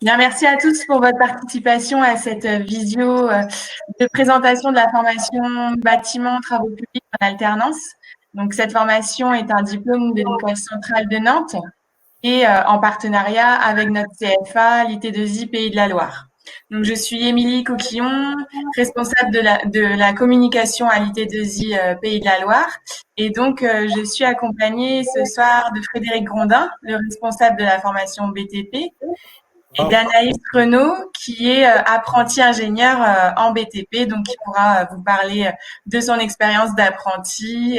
Bien, merci à tous pour votre participation à cette visio de présentation de la formation bâtiment travaux publics en alternance. Donc, cette formation est un diplôme de l'École centrale de Nantes et en partenariat avec notre CFA, l'IT2I Pays de la Loire. Donc, je suis Émilie Coquillon, responsable de la communication à l'IT2I Pays de la Loire. Et donc, je suis accompagnée ce soir de Frédéric Grondin, le responsable de la formation BTP, et d'Anaïs Renaud, qui est apprenti ingénieur en BTP, donc qui pourra vous parler de son expérience d'apprenti,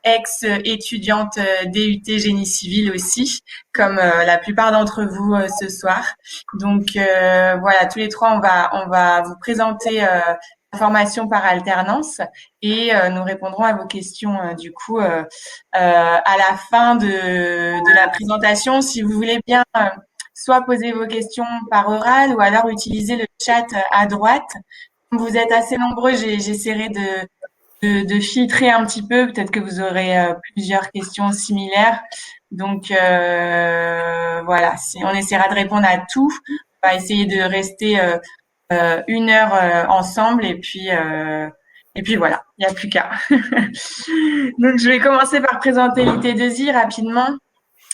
ex-étudiante DUT Génie Civil aussi, comme la plupart d'entre vous ce soir. Donc voilà, tous les trois, on va vous présenter la formation par alternance et nous répondrons à vos questions du coup à la fin de la présentation. Si vous voulez bien soit poser vos questions par oral ou alors utiliser le chat à droite. Comme vous êtes assez nombreux, j'essaierai de filtrer un petit peu. Peut-être que vous aurez plusieurs questions similaires. Donc voilà, on essaiera de répondre à tout. On va essayer de rester 1 heure ensemble et puis voilà, il n'y a plus qu'à. Donc je vais commencer par présenter l'IT2I rapidement.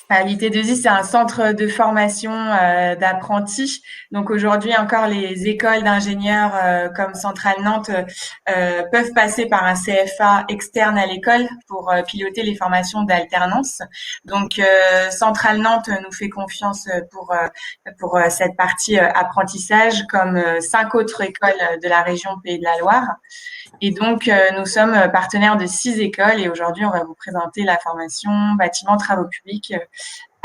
L'IT2I, c'est un centre de formation d'apprentis. Donc aujourd'hui encore, les écoles d'ingénieurs comme Centrale Nantes peuvent passer par un CFA externe à l'école pour piloter les formations d'alternance. Donc Centrale Nantes nous fait confiance pour cette partie apprentissage, comme 5 autres écoles de la région Pays de la Loire. Et donc, nous sommes partenaires de 6 écoles et aujourd'hui, on va vous présenter la formation bâtiment travaux publics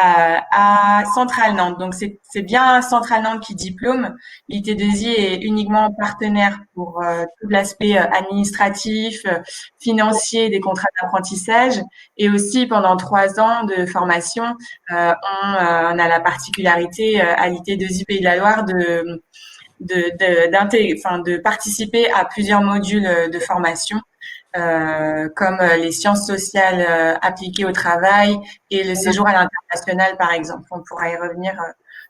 à Centrale Nantes. Donc, c'est bien Centrale Nantes qui diplôme. L'IT2I est uniquement partenaire pour tout l'aspect administratif, financier des contrats d'apprentissage et aussi pendant 3 ans de formation, on a la particularité à l'IT2I Pays de la Loire de participer à plusieurs modules de formation, comme les sciences sociales appliquées au travail et le séjour à l'international, par exemple. On pourra y revenir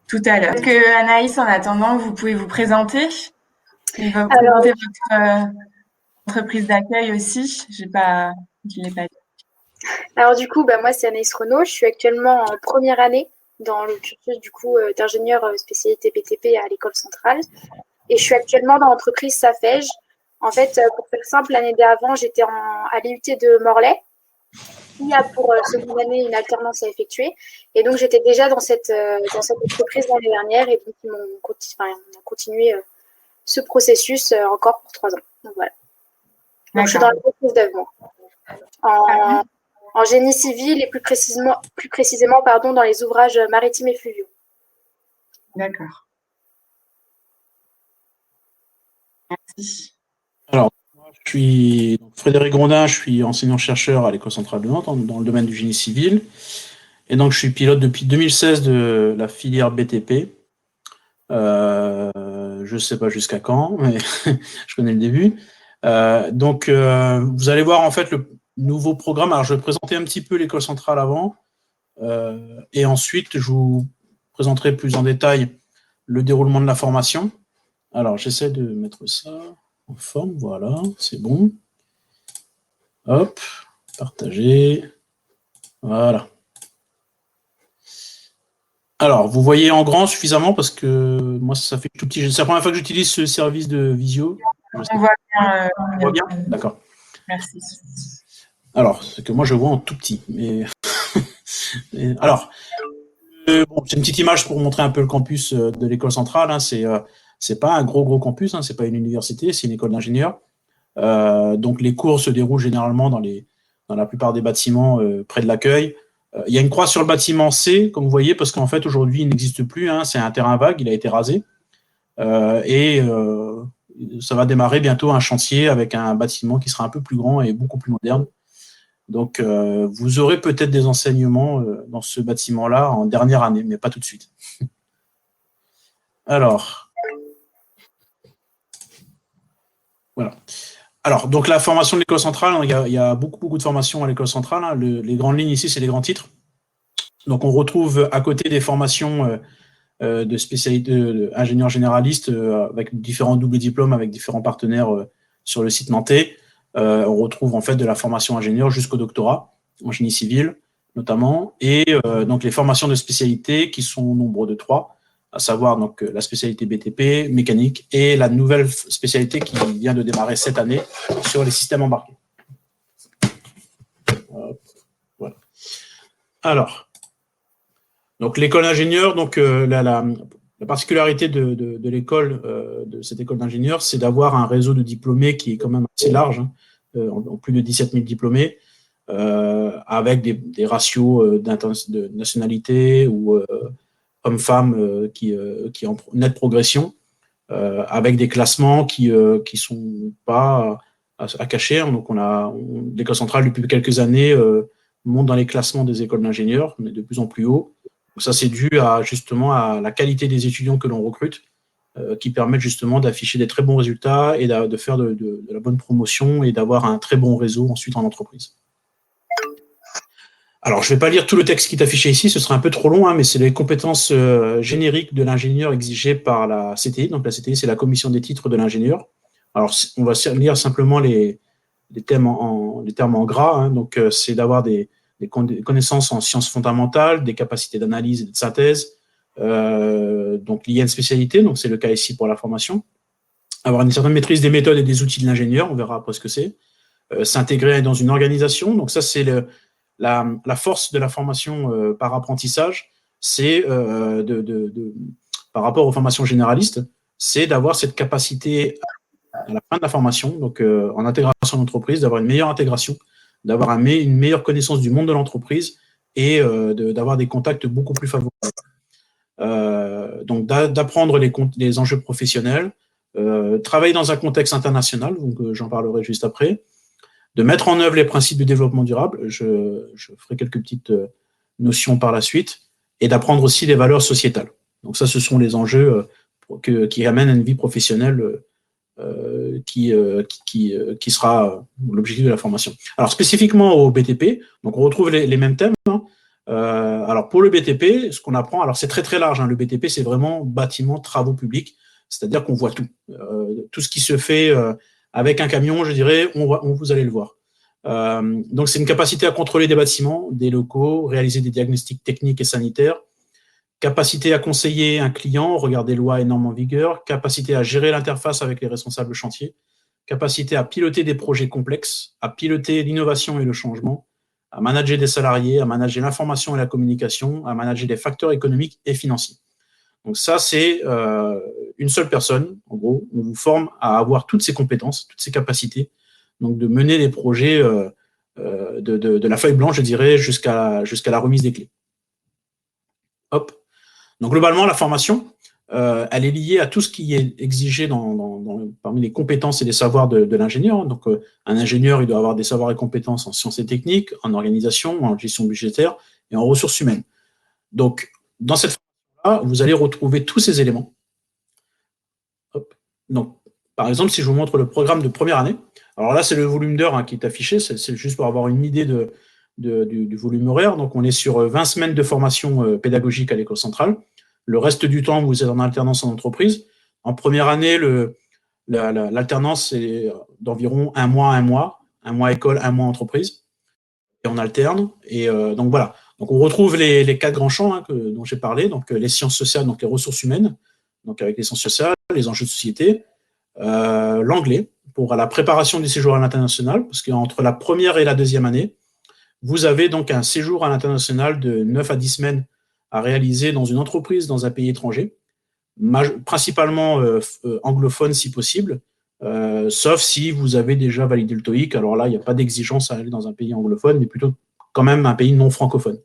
tout à l'heure. Est-ce que Anaïs, en attendant, vous pouvez vous présenter et vous présenter votre entreprise d'accueil aussi. Je l'ai pas dit. Alors du coup, moi c'est Anaïs Renaud. Je suis actuellement en première année dans le cursus du coup d'ingénieur spécialité BTP à l'école centrale. Et je suis actuellement dans l'entreprise Safej. En fait, pour faire simple, l'année d'avant, j'étais à l'IUT de Morlaix. Il y a pour seconde année une alternance à effectuer. Et donc, j'étais déjà dans cette entreprise l'année dernière. Et donc, on a continué ce processus encore pour 3 ans. Donc, voilà. Donc, je suis dans l'entreprise d'œuvre. En génie civil et plus précisément dans les ouvrages maritimes et fluviaux. D'accord. Merci. Alors, moi, je suis Frédéric Grondin, je suis enseignant-chercheur à l'École centrale de Nantes dans le domaine du génie civil. Et donc, je suis pilote depuis 2016 de la filière BTP. Je ne sais pas jusqu'à quand, mais je connais le début. Vous allez voir en fait le nouveau programme. Alors, je vais présenter un petit peu l'école centrale avant, et ensuite, je vous présenterai plus en détail le déroulement de la formation. Alors, j'essaie de mettre ça en forme. Voilà, c'est bon. Hop, partager. Voilà. Alors, vous voyez en grand suffisamment parce que moi, ça fait tout petit. C'est la première fois que j'utilise ce service de visio. On voit bien. On voit bien. D'accord. Merci. Alors, c'est que moi, je vois en tout petit. Alors, c'est une petite image pour montrer un peu le campus de l'école centrale. Hein. C'est pas un gros campus. Hein. C'est pas une université, c'est une école d'ingénieurs. Donc, les cours se déroulent généralement dans la plupart des bâtiments près de l'accueil. Il y a une croix sur le bâtiment C, comme vous voyez, parce qu'en fait, aujourd'hui, il n'existe plus. Hein. C'est un terrain vague, il a été rasé. Ça va démarrer bientôt un chantier avec un bâtiment qui sera un peu plus grand et beaucoup plus moderne. Donc, vous aurez peut-être des enseignements dans ce bâtiment-là en dernière année, mais pas tout de suite. Alors, voilà. Alors, donc la formation de l'école centrale, il y a beaucoup de formations à l'école centrale. Hein. Les grandes lignes ici, c'est les grands titres. Donc, on retrouve à côté des formations de spécialité ingénieur généraliste avec différents doubles diplômes avec différents partenaires sur le site nantais. On retrouve en fait de la formation ingénieur jusqu'au doctorat en génie civil notamment, et donc les formations de spécialité qui sont au nombre de 3, à savoir donc la spécialité BTP, mécanique, et la nouvelle spécialité qui vient de démarrer cette année sur les systèmes embarqués. Voilà. Alors, donc l'école d'ingénieur, donc la particularité de l'école, de cette école d'ingénieur, c'est d'avoir un réseau de diplômés qui est quand même assez large, hein, en plus de 17 000 diplômés, avec des ratios de nationalité ou hommes-femmes qui en nette progression, avec des classements qui sont pas à cacher. Donc l'école centrale depuis quelques années monte dans les classements des écoles d'ingénieurs, mais de plus en plus haut. Donc ça, c'est dû justement à la qualité des étudiants que l'on recrute, qui permettent justement d'afficher des très bons résultats et de faire de la bonne promotion et d'avoir un très bon réseau ensuite en entreprise. Alors, je ne vais pas lire tout le texte qui est affiché ici, ce sera un peu trop long, hein, mais c'est les compétences génériques de l'ingénieur exigées par la CTI. Donc, la CTI, c'est la commission des titres de l'ingénieur. Alors, on va lire simplement les termes en gras. Hein. Donc, c'est d'avoir des connaissances en sciences fondamentales, des capacités d'analyse et de synthèse, donc liées à une spécialité. Donc, c'est le cas ici pour la formation. Avoir une certaine maîtrise des méthodes et des outils de l'ingénieur, on verra après ce que c'est. S'intégrer dans une organisation. Donc, ça, c'est la force de la formation par apprentissage, c'est par rapport aux formations généralistes, c'est d'avoir cette capacité à la fin de la formation, donc en intégration d'entreprise, d'avoir une meilleure intégration, d'avoir une meilleure connaissance du monde de l'entreprise et d'avoir des contacts beaucoup plus favorables. Donc d'apprendre les enjeux professionnels, travailler dans un contexte international, donc j'en parlerai juste après, de mettre en œuvre les principes du développement durable, je ferai quelques petites notions par la suite, et d'apprendre aussi les valeurs sociétales. Donc ça, ce sont les enjeux qui amènent à une vie professionnelle qui sera l'objectif de la formation. Alors spécifiquement au BTP, donc on retrouve les mêmes thèmes. Hein. Alors pour le BTP, ce qu'on apprend, alors c'est très très large. Hein. Le BTP, c'est vraiment bâtiment, travaux publics, c'est-à-dire qu'on voit tout. Tout ce qui se fait avec un camion, je dirais, vous allez le voir. Donc, c'est une capacité à contrôler des bâtiments, des locaux, réaliser des diagnostics techniques et sanitaires, capacité à conseiller un client, regarder lois et normes en vigueur, capacité à gérer l'interface avec les responsables chantier, capacité à piloter des projets complexes, à piloter l'innovation et le changement, à manager des salariés, à manager l'information et la communication, à manager des facteurs économiques et financiers. Donc ça, c'est une seule personne, en gros, on vous forme à avoir toutes ces compétences, toutes ces capacités, donc de mener les projets de la feuille blanche, je dirais, jusqu'à la remise des clés. Hop. Donc globalement, la formation, elle est liée à tout ce qui est exigé parmi les compétences et les savoirs de l'ingénieur. Donc un ingénieur, il doit avoir des savoirs et compétences en sciences et techniques, en organisation, en gestion budgétaire et en ressources humaines. Donc dans cette vous allez retrouver tous ces éléments. Hop. Donc, par exemple, si je vous montre le programme de première année, alors là, c'est le volume d'heures qui est affiché, c'est juste pour avoir une idée du volume horaire. Donc, on est sur 20 semaines de formation pédagogique à l'école centrale. Le reste du temps, vous êtes en alternance en entreprise. En première année, l'alternance est d'environ un mois école, un mois entreprise. Et on alterne. Et donc, voilà. Donc, on retrouve les 4 grands champs dont j'ai parlé, donc les sciences sociales, donc les ressources humaines, donc avec les sciences sociales, les enjeux de société, l'anglais pour la préparation du séjour à l'international, parce qu'entre la première et la deuxième année, vous avez donc un séjour à l'international de 9 à 10 semaines à réaliser dans une entreprise dans un pays étranger, principalement anglophone si possible, sauf si vous avez déjà validé le TOEIC. Alors là, il n'y a pas d'exigence à aller dans un pays anglophone, mais plutôt quand même un pays non francophone.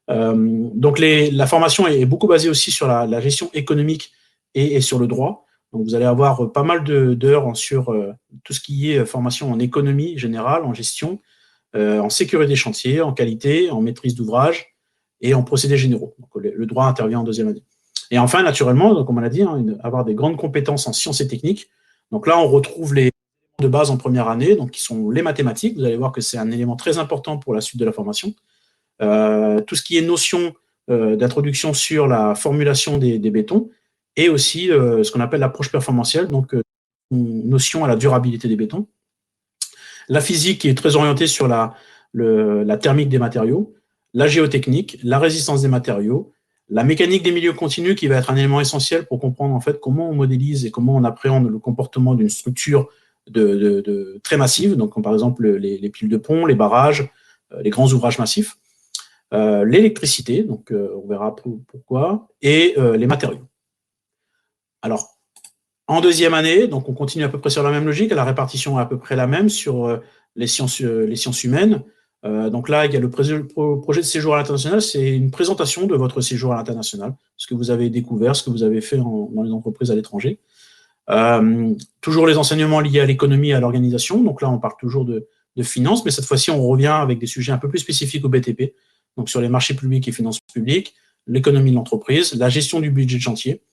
Donc la formation est beaucoup basée aussi sur la gestion économique et sur le droit. Donc vous allez avoir pas mal d'heures sur tout ce qui est formation en économie générale, en gestion, en sécurité chantier, en qualité, en maîtrise d'ouvrage et en procédés généraux. Donc le droit intervient en deuxième année. Et enfin, naturellement, comme on l'a dit, avoir des grandes compétences en sciences et techniques. Donc là, on retrouve les de base en première année, donc qui sont les mathématiques. Vous allez voir que c'est un élément très important pour la suite de la formation. Tout ce qui est notion d'introduction sur la formulation des bétons et aussi ce qu'on appelle l'approche performantielle, donc une notion à la durabilité des bétons. La physique qui est très orientée sur la thermique des matériaux, la géotechnique, la résistance des matériaux, la mécanique des milieux continus qui va être un élément essentiel pour comprendre en fait comment on modélise et comment on appréhende le comportement d'une structure très massive, donc comme par exemple les piles de pont, les barrages, les grands ouvrages massifs, l'électricité, donc on verra pourquoi, et les matériaux. Alors, en deuxième année, donc on continue à peu près sur la même logique, la répartition est à peu près la même sur les sciences humaines. Donc là, il y a le projet de séjour à l'international, c'est une présentation de votre séjour à l'international, ce que vous avez découvert, ce que vous avez fait dans les entreprises à l'étranger. Toujours les enseignements liés à l'économie et à l'organisation, donc là on parle toujours de finance, mais cette fois-ci on revient avec des sujets un peu plus spécifiques au BTP, donc sur les marchés publics et finances publiques, l'économie de l'entreprise, la gestion du budget de chantier,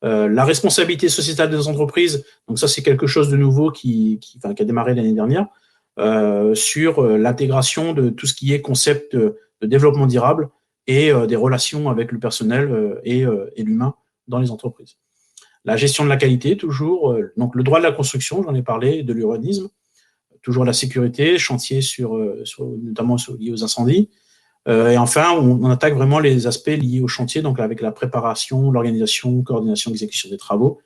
la responsabilité sociétale des entreprises, donc ça c'est quelque chose de nouveau qui a démarré l'année dernière, sur l'intégration de tout ce qui est concept de développement durable et des relations avec le personnel et l'humain dans les entreprises. La gestion de la qualité, toujours, donc le droit de la construction, j'en ai parlé, de l'urbanisme, toujours la sécurité, chantier notamment liés aux incendies. Et enfin, on attaque vraiment les aspects liés au chantier, donc avec la préparation, l'organisation, coordination, exécution des travaux.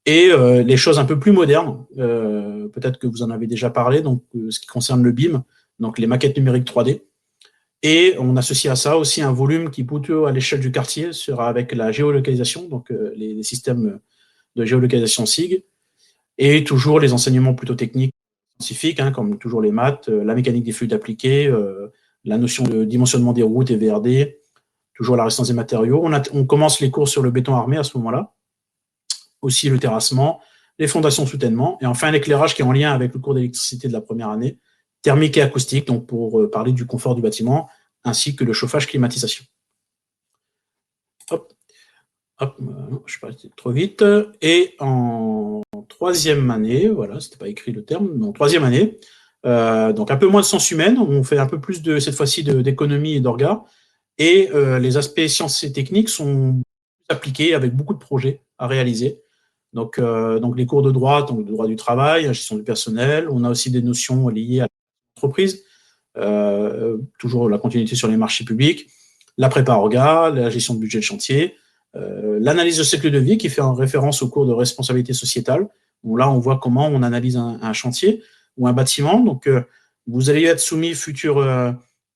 Et les choses un peu plus modernes, peut-être que vous en avez déjà parlé, donc ce qui concerne le BIM, donc les maquettes numériques 3D. Et on associe à ça aussi un volume qui, plutôt à l'échelle du quartier, sera avec la géolocalisation, donc les systèmes de géolocalisation SIG, et toujours les enseignements plutôt techniques, scientifiques, comme toujours les maths, la mécanique des fluides appliqués, la notion de dimensionnement des routes et VRD, toujours la résistance des matériaux. On commence les cours sur le béton armé à ce moment-là, aussi le terrassement, les fondations de soutènement, et enfin l'éclairage qui est en lien avec le cours d'électricité de la première année, thermique et acoustique, donc pour parler du confort du bâtiment, ainsi que le chauffage, climatisation. Hop, je suis parti trop vite. Et en troisième année, voilà, c'était pas écrit le terme, mais en troisième année, donc un peu moins de sciences humaines, on fait un peu plus cette fois-ci d'économie et d'orga, et les aspects sciences et techniques sont appliqués avec beaucoup de projets à réaliser. Donc les cours de droit, donc le droit du travail, la gestion du personnel, on a aussi des notions liées à l'entreprise, toujours la continuité sur les marchés publics, la prépa orga, la gestion de budget de chantier, l'analyse de cycle de vie qui fait en référence au cours de responsabilité sociétale. Bon, là, on voit comment on analyse un chantier ou un bâtiment. Donc, vous allez être soumis, futur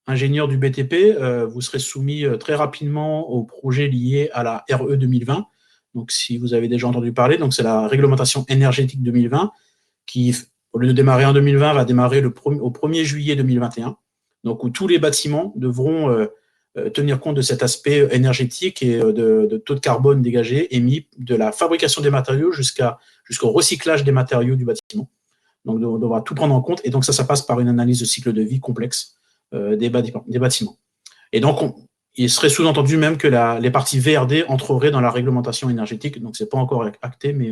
ingénieur du BTP, vous serez soumis très rapidement au projet lié à la RE 2020. Donc, si vous avez déjà entendu parler, donc c'est la réglementation énergétique 2020 qui, au lieu de démarrer en 2020, va démarrer au 1er juillet 2021. Donc, où tous les bâtiments devront tenir compte de cet aspect énergétique et de taux de carbone dégagé émis de la fabrication des matériaux jusqu'au recyclage des matériaux du bâtiment. Donc, on devra tout prendre en compte. Et donc, ça passe par une analyse de cycle de vie complexe des bâtiments. Et donc, il serait sous-entendu même que les parties VRD entreraient dans la réglementation énergétique. Donc, ce n'est pas encore acté, mais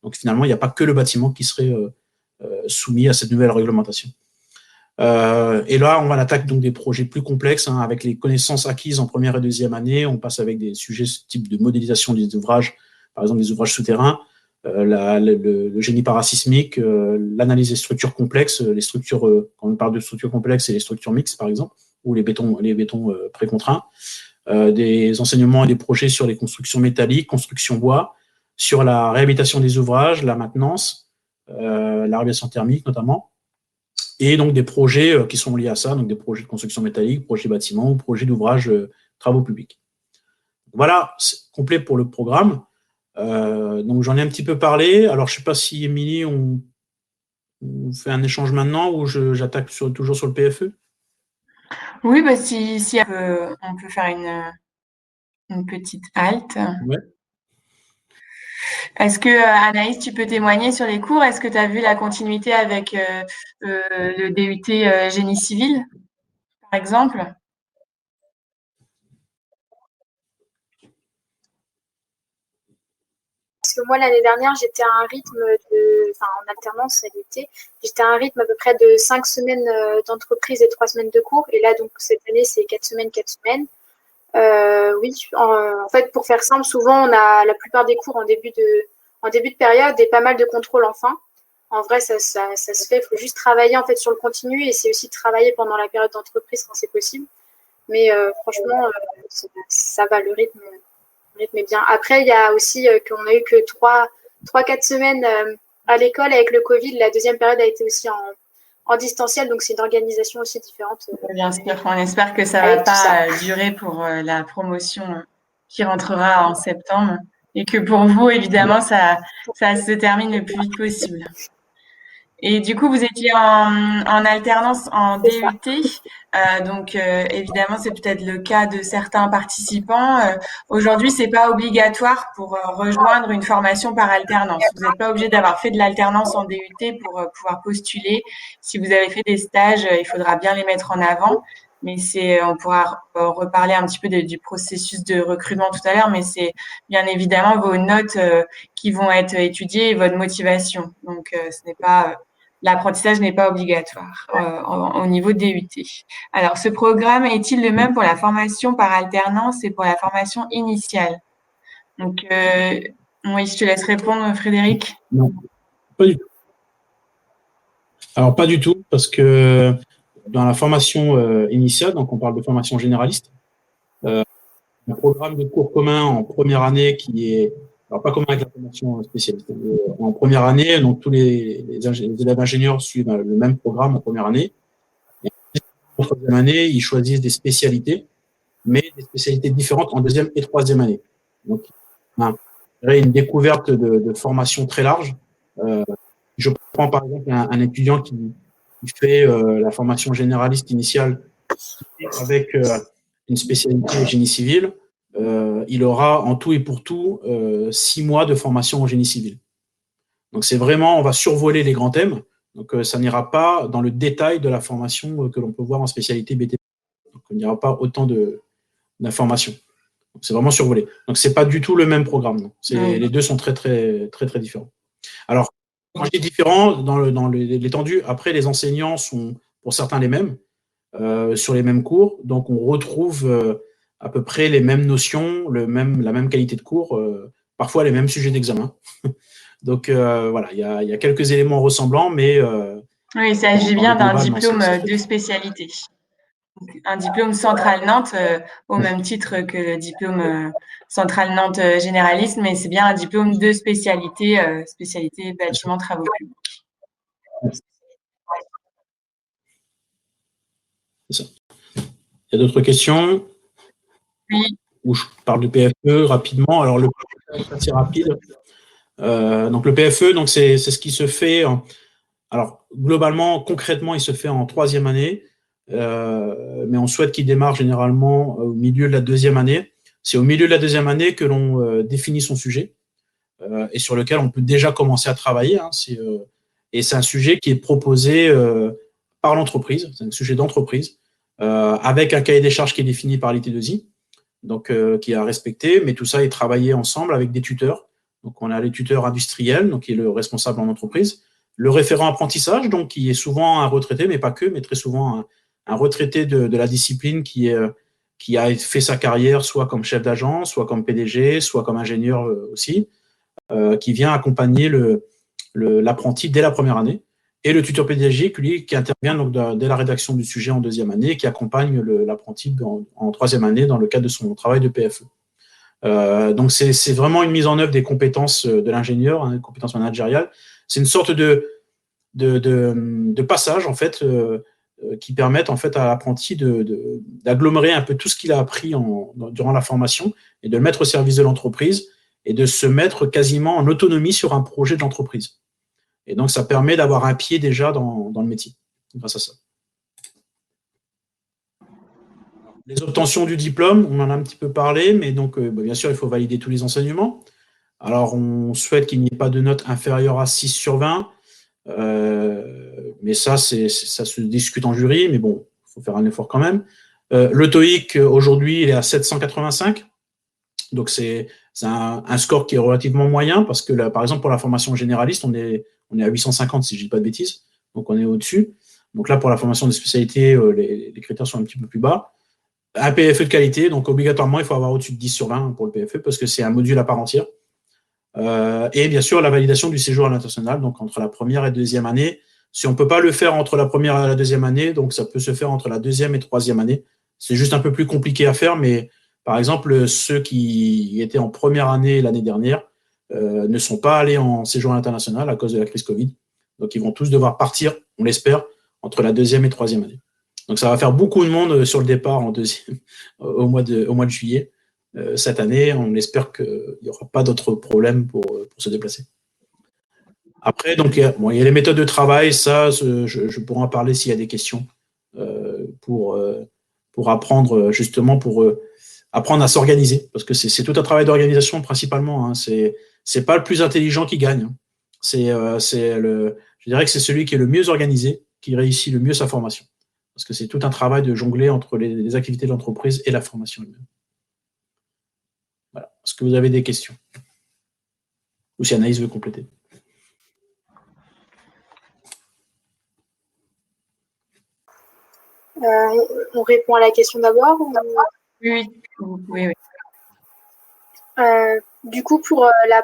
donc finalement, il n'y a pas que le bâtiment qui serait soumis à cette nouvelle réglementation. Et là, on attaque donc des projets plus complexes avec les connaissances acquises en première et deuxième année. On passe avec des sujets type de modélisation des ouvrages, par exemple des ouvrages souterrains, le génie parasismique, l'analyse des structures complexes, les structures, quand on parle de structures complexes, c'est les structures mixtes, par exemple, ou les bétons précontraints, des enseignements et des projets sur les constructions métalliques, construction bois, sur la réhabilitation des ouvrages, la maintenance, la réhabilitation thermique notamment, et donc des projets qui sont liés à ça, donc des projets de construction métallique, projets bâtiments, projets d'ouvrages travaux publics. Voilà, c'est complet pour le programme. Donc j'en ai un petit peu parlé. Alors je ne sais pas si Émilie, on fait un échange maintenant ou j'attaque toujours sur le PFE. Oui, bah si on peut faire une petite halte. Ouais. Est-ce que, Anaïs, tu peux témoigner sur les cours? Est-ce que tu as vu la continuité avec le DUT génie civil, par exemple? Parce que moi, l'année dernière, j'étais à un rythme en alternance à l'UT, j'étais à un rythme à peu près de 5 semaines d'entreprise et 3 semaines de cours. Et là, donc, cette année, c'est 4 semaines, 4 semaines. Oui, en fait, pour faire simple, souvent, on a la plupart des cours en début de période et pas mal de contrôles en fin. En vrai, ça se fait. Il faut juste travailler en fait sur le continu et c'est aussi travailler pendant la période d'entreprise quand c'est possible. Mais franchement, ça va, le rythme est bien. Après, il y a aussi qu'on a eu que 3-4 semaines à l'école avec le Covid. La deuxième période a été aussi en distanciel, donc c'est une organisation aussi différente. Bien sûr, on espère que ça ne va pas durer pour la promotion qui rentrera en septembre et que pour vous, évidemment, ça se termine le plus vite possible. Et du coup, vous étiez en alternance en DUT, donc évidemment, c'est peut-être le cas de certains participants. Aujourd'hui, c'est pas obligatoire pour rejoindre une formation par alternance. Vous n'êtes pas obligé d'avoir fait de l'alternance en DUT pour pouvoir postuler. Si vous avez fait des stages, il faudra bien les mettre en avant. Mais on pourra reparler un petit peu du processus de recrutement tout à l'heure, mais c'est bien évidemment vos notes qui vont être étudiées et votre motivation. Donc, l'apprentissage n'est pas obligatoire au niveau DUT. Alors, ce programme est-il le même pour la formation par alternance et pour la formation initiale? Donc, oui, je te laisse répondre, Frédéric. Non, pas du tout. Alors, pas du tout, parce que dans la formation initiale, donc on parle de formation généraliste, un programme de cours commun en première année qui est, alors pas commun avec la formation spécialiste, en première année, donc tous les élèves ingénieurs suivent le même programme en première année. Et en troisième année, ils choisissent des spécialités, mais des spécialités différentes en deuxième et troisième année. Donc, une découverte de formation très large. Je prends par exemple un étudiant qui fait la formation généraliste initiale avec une spécialité génie civil. Il aura en tout et pour tout 6 mois de formation en génie civil. Donc c'est vraiment, on va survoler les grands thèmes. Donc ça n'ira pas dans le détail de la formation que l'on peut voir en spécialité BTP. Donc on n'ira pas autant d'informations. C'est vraiment survolé. Donc c'est pas du tout le même programme. Les deux sont très très très très différents. Alors quand je dis différent, dans l'étendue, après les enseignants sont pour certains les mêmes sur les mêmes cours. Donc on retrouve à peu près les mêmes notions, la même qualité de cours, parfois les mêmes sujets d'examen. Donc voilà, il y a quelques éléments ressemblants, mais oui, il s'agit bien d'un diplôme de spécialité. Un diplôme Centrale Nantes, au même titre que le diplôme Centrale Nantes généraliste, mais c'est bien un diplôme de spécialité, spécialité bâtiment travaux publics. C'est ça. Il y a d'autres questions? Oui. Ou je parle du PFE rapidement. Alors le PFE est assez rapide. Donc le PFE, donc c'est ce qui se fait. Alors globalement, concrètement, il se fait en troisième année, mais on souhaite qu'il démarre généralement au milieu de la deuxième année. C'est au milieu de la deuxième année que l'on définit son sujet et sur lequel on peut déjà commencer à travailler. Et c'est un sujet qui est proposé par l'entreprise. C'est un sujet d'entreprise avec un cahier des charges qui est défini par l'IT2I, donc qui est à respecter. Mais tout ça est travaillé ensemble avec des tuteurs. Donc on a les tuteurs industriels, donc qui est le responsable en entreprise. Le référent apprentissage, donc qui est souvent un retraité, mais pas que, mais très souvent un retraité de la discipline qui a fait sa carrière soit comme chef d'agence, soit comme PDG, soit comme ingénieur aussi, qui vient accompagner l'apprenti dès la première année. Et le tuteur pédagogique, lui, qui intervient donc dès la rédaction du sujet en deuxième année et qui accompagne l'apprenti en troisième année dans le cadre de son travail de PFE. Donc c'est vraiment une mise en œuvre des compétences de l'ingénieur, des compétences managériales. C'est une sorte de passage en fait qui permettent en fait à l'apprenti d'agglomérer un peu tout ce qu'il a appris durant la formation et de le mettre au service de l'entreprise et de se mettre quasiment en autonomie sur un projet de l'entreprise. Et donc ça permet d'avoir un pied déjà dans le métier grâce à ça. Les obtentions du diplôme, on en a un petit peu parlé, mais donc bien sûr, il faut valider tous les enseignements. Alors, on souhaite qu'il n'y ait pas de note inférieure à 6 sur 20, mais ça se discute en jury, mais bon, il faut faire un effort quand même. Le TOEIC, aujourd'hui, il est à 785, donc c'est un score qui est relativement moyen, parce que, là, par exemple, pour la formation généraliste, on est à 850, si je ne dis pas de bêtises, donc on est au-dessus. Donc là, pour la formation de spécialité, les critères sont un petit peu plus bas. Un PFE de qualité, donc obligatoirement, il faut avoir au-dessus de 10 sur 20 pour le PFE parce que c'est un module à part entière. Et bien sûr, la validation du séjour à l'international, donc entre la première et deuxième année. Si on ne peut pas le faire entre la première et la deuxième année, donc ça peut se faire entre la deuxième et troisième année. C'est juste un peu plus compliqué à faire, mais par exemple, ceux qui étaient en première année l'année dernière ne sont pas allés en séjour international à cause de la crise Covid. Donc, ils vont tous devoir partir, on l'espère, entre la deuxième et troisième année. Donc, ça va faire beaucoup de monde sur le départ en deuxième, au mois de juillet. Cette année, on espère qu'il n'y aura pas d'autres problèmes pour se déplacer. Après, donc, il y a les méthodes de travail, ça, je pourrais en parler s'il y a des questions pour apprendre, justement, pour apprendre à s'organiser, parce que c'est tout un travail d'organisation principalement. Hein. C'est pas le plus intelligent qui gagne. Hein. Je dirais que c'est celui qui est le mieux organisé qui réussit le mieux sa formation, parce que c'est tout un travail de jongler entre les activités de l'entreprise et la formation elle-même. Voilà. Est-ce que vous avez des questions? Ou si Anaïs veut compléter. On répond à la question d'abord ou... Oui. Du coup, pour la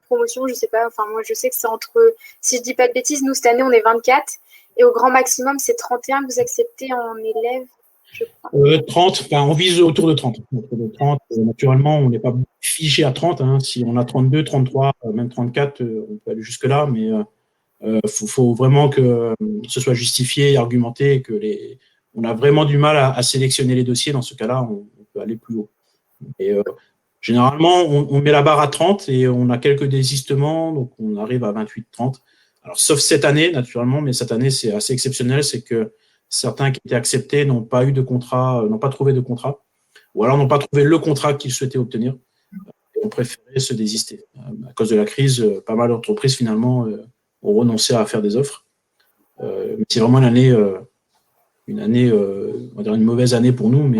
promotion, je sais pas, enfin moi je sais que c'est entre, si je dis pas de bêtises, nous cette année on est 24 et au grand maximum c'est 31 que vous acceptez en élèves, je crois. 30, enfin on vise autour de 30. Naturellement, on n'est pas figé à 30. Hein. Si on a 32, 33, même 34, on peut aller jusque-là, mais faut vraiment que ce soit justifié et argumenté, et que on a vraiment du mal à sélectionner les dossiers. Dans ce cas-là, on peut aller plus haut. Et généralement, on met la barre à 30 et on a quelques désistements, donc on arrive à 28, 30. Alors, sauf cette année, naturellement, mais cette année, c'est assez exceptionnel, c'est que certains qui étaient acceptés n'ont pas eu de contrat, n'ont pas trouvé de contrat, ou alors n'ont pas trouvé le contrat qu'ils souhaitaient obtenir et ont préféré se désister. À cause de la crise, pas mal d'entreprises, finalement, ont renoncé à faire des offres. Mais c'est vraiment une année, on va dire une mauvaise année pour nous,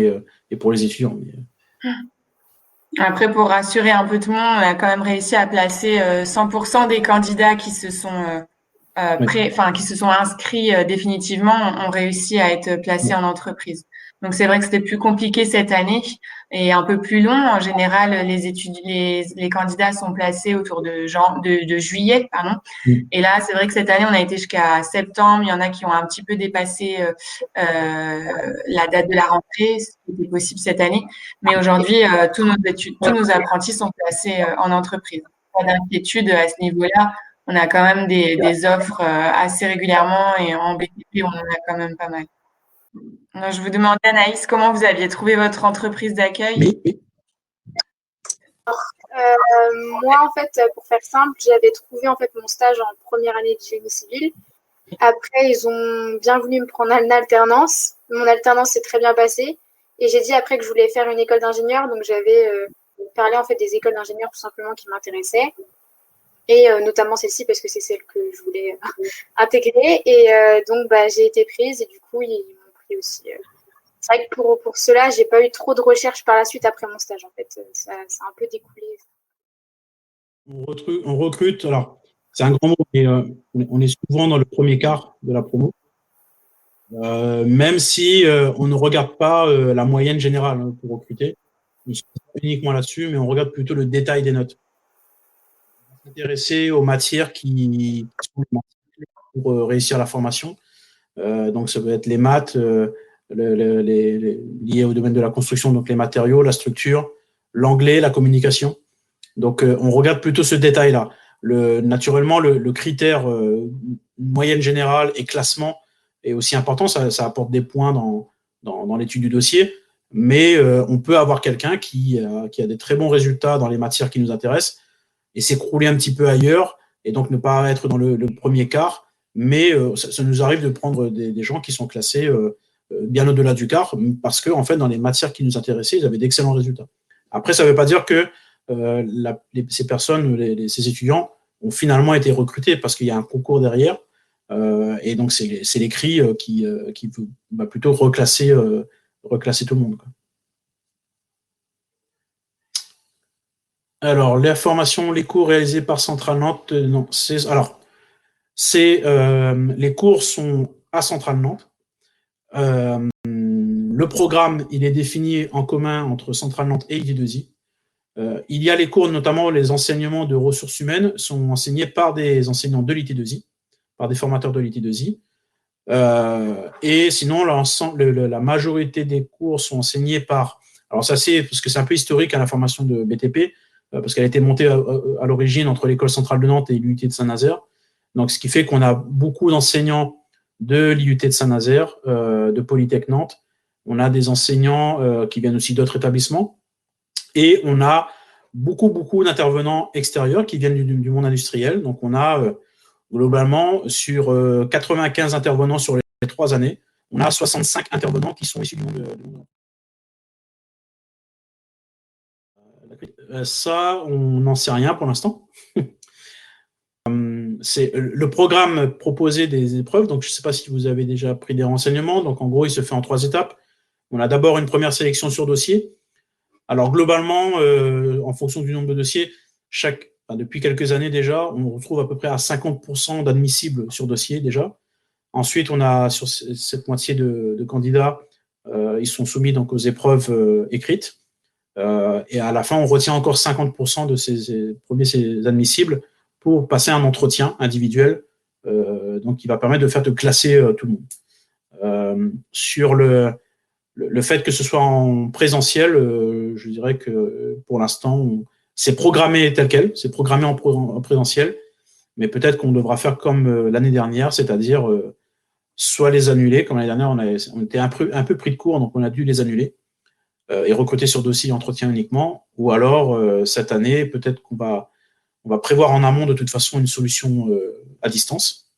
et pour les étudiants. Après, pour rassurer un peu tout le monde, on a quand même réussi à placer 100% des candidats qui se sont qui se sont inscrits définitivement, ont réussi à être placés en entreprise. Donc c'est vrai que c'était plus compliqué cette année et un peu plus long. En général, les candidats sont placés autour de juillet, pardon. Et là, c'est vrai que cette année, on a été jusqu'à septembre. Il y en a qui ont un petit peu dépassé la date de la rentrée, ce qui était possible cette année. Mais aujourd'hui, tous nos apprentis sont placés en entreprise. Pas d'inquiétude à ce niveau-là. On a quand même des offres assez régulièrement et en BTP, on en a quand même pas mal. Donc, je vous demandais, Anaïs, comment vous aviez trouvé votre entreprise d'accueil? Moi, en fait, pour faire simple, j'avais trouvé en fait mon stage en première année de génie civil. Après, ils ont bien voulu me prendre en alternance. Mon alternance s'est très bien passée. Et j'ai dit après que je voulais faire une école d'ingénieur. Donc, j'avais parlé en fait des écoles d'ingénieurs tout simplement qui m'intéressaient. Et notamment celle-ci parce que c'est celle que je voulais intégrer. Et donc, j'ai été prise et du coup, ils m'ont pris aussi. C'est vrai que pour cela, j'ai pas eu trop de recherches par la suite après mon stage. En fait, ça a un peu découlé. On recrute, alors c'est un grand mot, mais on est souvent dans le premier quart de la promo. Même si on ne regarde pas la moyenne générale pour recruter. On se concentre uniquement là-dessus, mais on regarde plutôt le détail des notes. On s'intéresser aux matières qui sont pour réussir la formation. Donc, ça peut être les maths, liés au domaine de la construction, donc les matériaux, la structure, l'anglais, la communication. Donc, on regarde plutôt ce détail-là. Naturellement, le critère moyenne générale et classement est aussi important. Ça apporte des points dans l'étude du dossier. Mais on peut avoir quelqu'un qui a des très bons résultats dans les matières qui nous intéressent et s'écrouler un petit peu ailleurs et donc ne pas être dans le premier quart. Mais ça nous arrive de prendre des gens qui sont classés bien au-delà du quart parce que, en fait, dans les matières qui nous intéressaient, ils avaient d'excellents résultats. Après, ça ne veut pas dire que ces personnes, ces étudiants, ont finalement été recrutés parce qu'il y a un concours derrière. Et donc, c'est l'écrit qui va plutôt reclasser tout le monde, quoi. Alors, la formation, les cours réalisés par Centrale Nantes, non, les cours sont à Centrale Nantes. Le le programme, il est défini en commun entre Centrale Nantes et IT2I. Il y a les cours, notamment les enseignements de ressources humaines, sont enseignés par des enseignants de l'IT2I, par des formateurs de l'IT2I. Et sinon, la majorité des cours sont enseignés par… Alors ça, c'est parce que c'est un peu historique à la formation de BTP, parce qu'elle a été montée à l'origine entre l'École centrale de Nantes et l'IUT de Saint-Nazaire. Donc, ce qui fait qu'on a beaucoup d'enseignants de l'IUT de Saint-Nazaire, de Polytech Nantes. On a des enseignants qui viennent aussi d'autres établissements. Et on a beaucoup d'intervenants extérieurs qui viennent du monde industriel. Donc, on a globalement, sur 95 intervenants sur les 3 années, on a 65 intervenants qui sont issus du monde. Ça, on n'en sait rien pour l'instant. C'est le programme proposé des épreuves. Donc, je ne sais pas si vous avez déjà pris des renseignements. Donc, en gros, il se fait en 3 étapes. On a d'abord une première sélection sur dossier. Alors, globalement, en fonction du nombre de dossiers, depuis quelques années déjà, on retrouve à peu près à 50% d'admissibles sur dossier déjà. Ensuite, on a sur cette moitié de candidats, ils sont soumis donc aux épreuves écrites. Et à la fin, on retient encore 50% de ces premiers admissibles pour passer un entretien individuel, donc qui va permettre de classer tout le monde. Sur le fait que ce soit en présentiel, je dirais que pour l'instant, c'est programmé tel quel, c'est programmé en présentiel, mais peut-être qu'on devra faire comme l'année dernière, c'est-à-dire soit les annuler, comme l'année dernière, on était un peu pris de court, donc on a dû les annuler et recruter sur dossier entretien uniquement, ou alors cette année, peut-être qu'on va prévoir en amont de toute façon une solution à distance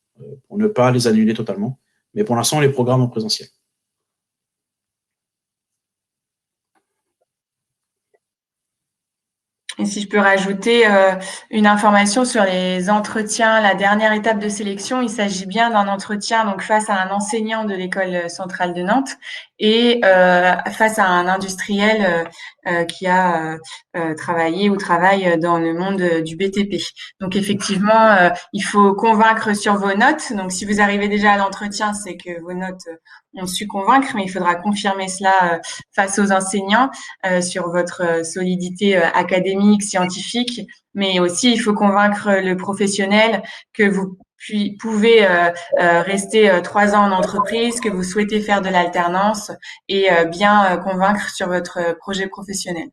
pour ne pas les annuler totalement, mais pour l'instant, on les programme en présentiel. Et si je peux rajouter une information sur les entretiens, la dernière étape de sélection, il s'agit bien d'un entretien donc face à un enseignant de l'école centrale de Nantes et face à un industriel qui a travaillé ou travaille dans le monde du BTP. Donc effectivement, il faut convaincre sur vos notes. Donc si vous arrivez déjà à l'entretien, c'est que vos notes ont su convaincre, mais il faudra confirmer cela face aux enseignants sur votre solidité académique, scientifique, mais aussi il faut convaincre le professionnel que vous pouvez rester 3 ans en entreprise, que vous souhaitez faire de l'alternance et bien convaincre sur votre projet professionnel.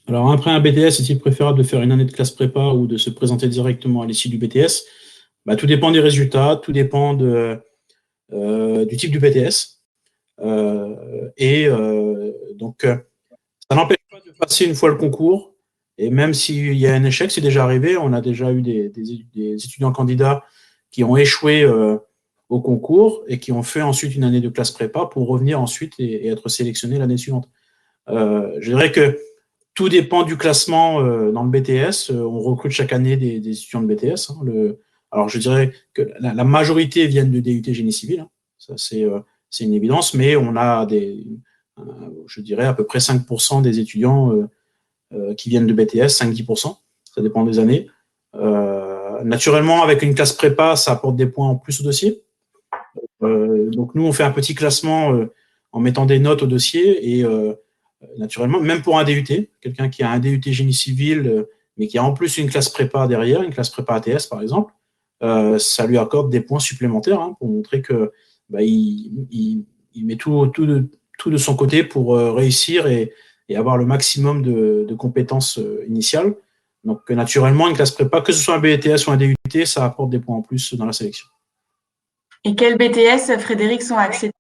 Alors, après un BTS, est-il préférable de faire une année de classe prépa ou de se présenter directement à l'issue du BTS? Tout dépend des résultats, tout dépend du type du BTS. Donc, ça n'empêche pas de passer une fois le concours. Et même s'il y a un échec, c'est déjà arrivé. On a déjà eu des étudiants candidats qui ont échoué au concours et qui ont fait ensuite une année de classe prépa pour revenir ensuite et être sélectionnés l'année suivante. Je dirais que tout dépend du classement dans le BTS. On recrute chaque année des étudiants de BTS. Alors, je dirais que la majorité viennent de DUT Génie Civil. Ça, c'est une évidence. Mais on a je dirais, à peu près 5% des étudiants qui viennent de BTS, 5-10%. Ça dépend des années. Naturellement, avec une classe prépa, ça apporte des points en plus au dossier. Donc, nous, on fait un petit classement en mettant des notes au dossier et naturellement, même pour un DUT, quelqu'un qui a un DUT génie civil, mais qui a en plus une classe prépa derrière, une classe prépa ATS par exemple, ça lui accorde des points supplémentaires pour montrer que il met tout de son côté pour réussir et avoir le maximum de compétences initiales. Donc naturellement, une classe prépa, que ce soit un BTS ou un DUT, ça apporte des points en plus dans la sélection. Et quels BTS, Frédéric, sont acceptés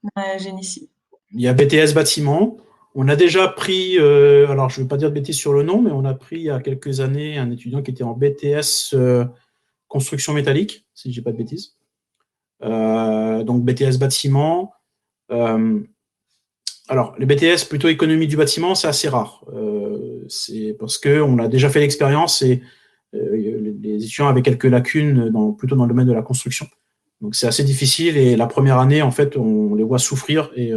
dans la génie civil? Il y a BTS bâtiment. On a déjà pris, alors je ne vais pas dire de bêtises sur le nom, mais on a pris il y a quelques années un étudiant qui était en BTS construction métallique, si je ne dis pas de bêtises. Donc BTS bâtiment. Alors, les BTS plutôt économie du bâtiment, c'est assez rare. C'est parce qu'on a déjà fait l'expérience et les étudiants avaient quelques lacunes plutôt dans le domaine de la construction. Donc, c'est assez difficile et la première année, en fait, on les voit souffrir et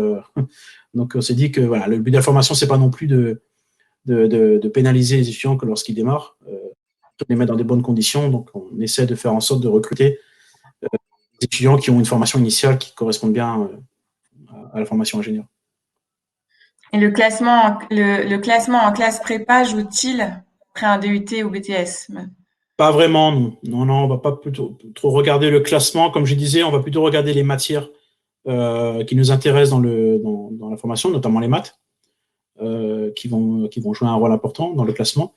donc on s'est dit que voilà, le but de la formation, c'est pas non plus de pénaliser les étudiants que lorsqu'ils démarrent, de les mettre dans des bonnes conditions. Donc, on essaie de faire en sorte de recruter des étudiants qui ont une formation initiale qui correspond bien à la formation ingénieur. Et le classement en classe prépa joue-t-il après un DUT ou BTS? Pas vraiment, non. Non, on va pas plutôt trop regarder le classement. Comme je disais, on va plutôt regarder les matières qui nous intéressent dans la formation, notamment les maths, qui vont jouer un rôle important dans le classement.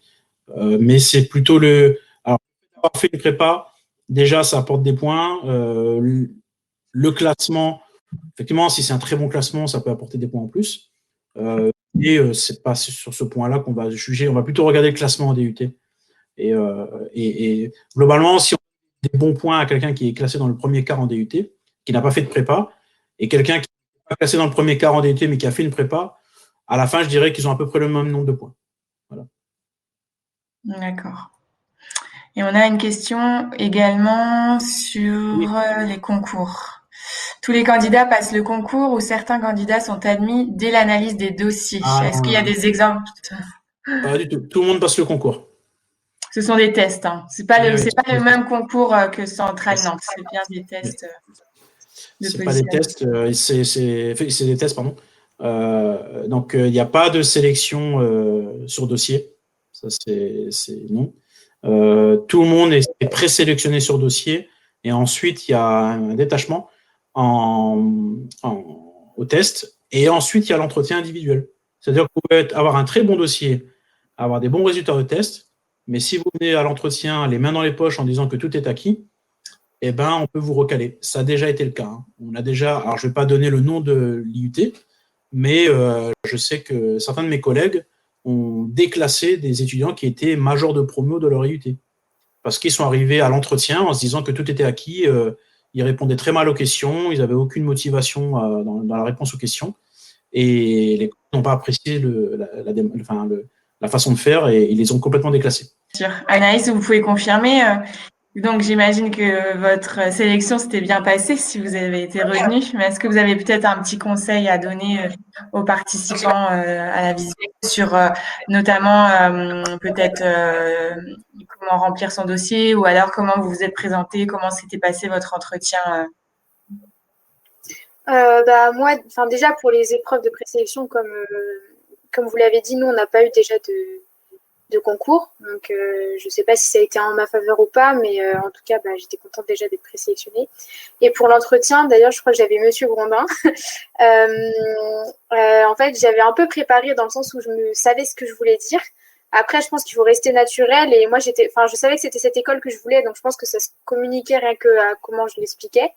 Mais c'est plutôt alors, avoir fait une prépa, déjà, ça apporte des points. Le classement, effectivement, si c'est un très bon classement, ça peut apporter des points en plus. C'est pas sur ce point-là qu'on va juger. On va plutôt regarder le classement en DUT. Et globalement, si on a des bons points à quelqu'un qui est classé dans le premier quart en DUT, qui n'a pas fait de prépa, et quelqu'un qui n'est pas classé dans le premier quart en DUT, mais qui a fait une prépa, à la fin, je dirais qu'ils ont à peu près le même nombre de points. Voilà. D'accord. Et on a une question également sur les concours. Tous les candidats passent le concours ou certains candidats sont admis dès l'analyse des dossiers. Est-ce qu'il y a des exemples? Pas du tout. Tout le monde passe le concours. Ce sont des tests. Hein. C'est pas le même concours que Centrale Nantes. C'est bien des tests. C'est pas des tests. C'est des tests, pardon. Donc il n'y a pas de sélection sur dossier. Ça c'est non. Tout le monde est présélectionné sur dossier et ensuite il y a un détachement au test et ensuite il y a l'entretien individuel. C'est-à-dire que vous pouvez avoir un très bon dossier, avoir des bons résultats de test, mais si vous venez à l'entretien les mains dans les poches en disant que tout est acquis, eh ben, on peut vous recaler. Ça a déjà été le cas. Hein. On a déjà, alors je ne vais pas donner le nom de l'IUT, mais je sais que certains de mes collègues ont déclassé des étudiants qui étaient majors de promo de leur IUT. Parce qu'ils sont arrivés à l'entretien en se disant que tout était acquis, ils répondaient très mal aux questions, ils n'avaient aucune motivation dans la réponse aux questions, et les collègues n'ont pas apprécié la façon de faire et ils les ont complètement déclassés. Anaïs, vous pouvez confirmer donc, j'imagine que votre sélection s'était bien passée si vous avez été retenu. Mais est-ce que vous avez peut-être un petit conseil à donner aux participants à la visio sur notamment peut-être comment remplir son dossier ou alors comment vous vous êtes présenté, comment s'était passé votre entretien Moi, déjà pour les épreuves de présélection, comme vous l'avez dit, nous on n'a pas eu déjà de concours, donc je ne sais pas si ça a été en ma faveur ou pas, mais en tout cas j'étais contente déjà d'être présélectionnée. Et pour l'entretien, d'ailleurs je crois que j'avais Monsieur Grondin. En fait j'avais un peu préparé dans le sens où je savais ce que je voulais dire. Après je pense qu'il faut rester naturel et moi je savais que c'était cette école que je voulais, donc je pense que ça se communiquait rien que à comment je l'expliquais.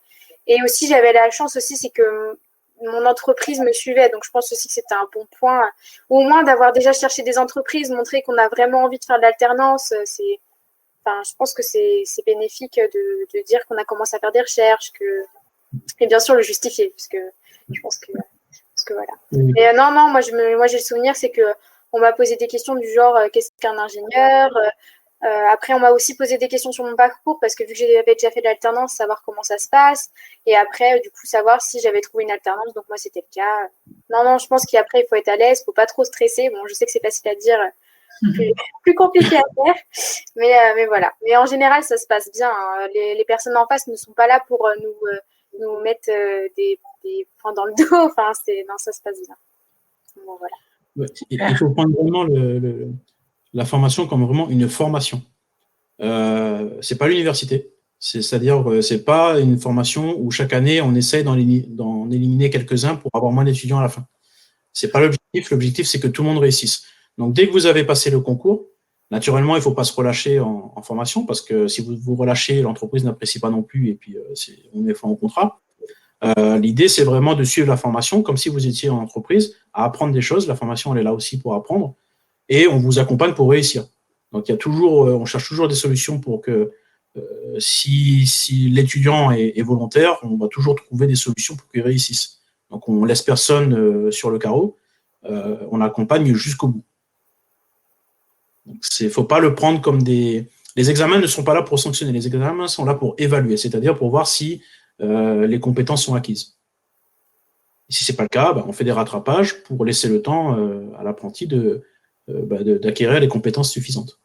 Et aussi j'avais la chance aussi, c'est que mon entreprise me suivait, donc je pense aussi que c'était un bon point, au moins d'avoir déjà cherché des entreprises, montrer qu'on a vraiment envie de faire de l'alternance. Je pense que c'est bénéfique de dire qu'on a commencé à faire des recherches, et bien sûr le justifier, parce que je pense que voilà. Mais non, moi j'ai le souvenir, c'est que on m'a posé des questions du genre qu'est-ce qu'un ingénieur. Après, on m'a aussi posé des questions sur mon parcours parce que vu que j'avais déjà fait de l'alternance, savoir comment ça se passe. Et après, du coup, savoir si j'avais trouvé une alternance. Donc, moi, c'était le cas. Non, je pense qu'après, il faut être à l'aise, il ne faut pas trop stresser. Bon, je sais que c'est facile à dire, plus compliqué à faire. Mais voilà. Mais en général, ça se passe bien. Hein. Les personnes en face ne sont pas là pour nous mettre des points dans le dos. Enfin, non, ça se passe bien. Bon, voilà. Il faut prendre vraiment la formation comme vraiment une formation. C'est pas l'université. C'est-à-dire c'est pas une formation où chaque année on essaie d'en éliminer quelques-uns pour avoir moins d'étudiants à la fin. C'est pas l'objectif. L'objectif c'est que tout le monde réussisse. Donc dès que vous avez passé le concours, naturellement il faut pas se relâcher en formation parce que si vous vous relâchez, l'entreprise n'apprécie pas non plus et puis on met fin au contrat. L'idée c'est vraiment de suivre la formation comme si vous étiez en entreprise, à apprendre des choses. La formation elle est là aussi pour apprendre. Et on vous accompagne pour réussir. Donc, on cherche toujours des solutions pour que si l'étudiant est volontaire, on va toujours trouver des solutions pour qu'il réussisse. Donc, on ne laisse personne sur le carreau, on accompagne jusqu'au bout. Donc, il ne faut pas le prendre comme Les examens ne sont pas là pour sanctionner, les examens sont là pour évaluer, c'est-à-dire pour voir si les compétences sont acquises. Et si ce n'est pas le cas, on fait des rattrapages pour laisser le temps à l'apprenti d'acquérir les compétences suffisantes.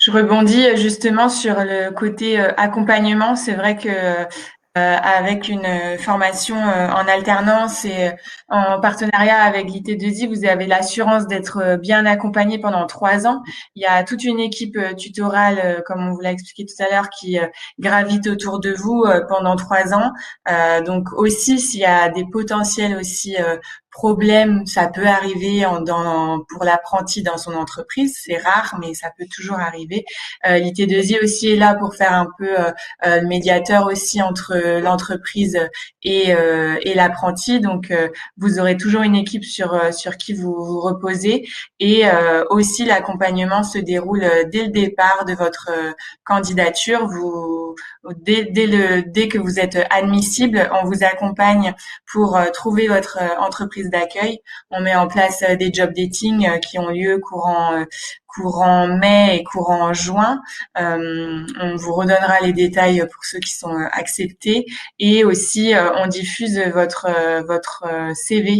Je rebondis justement sur le côté accompagnement. C'est vrai que avec une formation en alternance et en partenariat avec l'IT2I, vous avez l'assurance d'être bien accompagné pendant 3 ans. Il y a toute une équipe tutorale, comme on vous l'a expliqué tout à l'heure, qui gravite autour de vous pendant 3 ans. Donc aussi, s'il y a des potentiels aussi problèmes, ça peut arriver pour l'apprenti dans son entreprise. C'est rare, mais ça peut toujours arriver. L'IT2I aussi est là pour faire un peu le médiateur aussi entre l'entreprise et l'apprenti. Donc, vous aurez toujours une équipe sur qui vous reposez. Et aussi, l'accompagnement se déroule dès le départ de votre candidature. Dès que vous êtes admissible, on vous accompagne pour trouver votre entreprise d'accueil. On met en place des job dating qui ont lieu courant mai et courant juin. On vous redonnera les détails pour ceux qui sont acceptés. Et aussi, on diffuse votre CV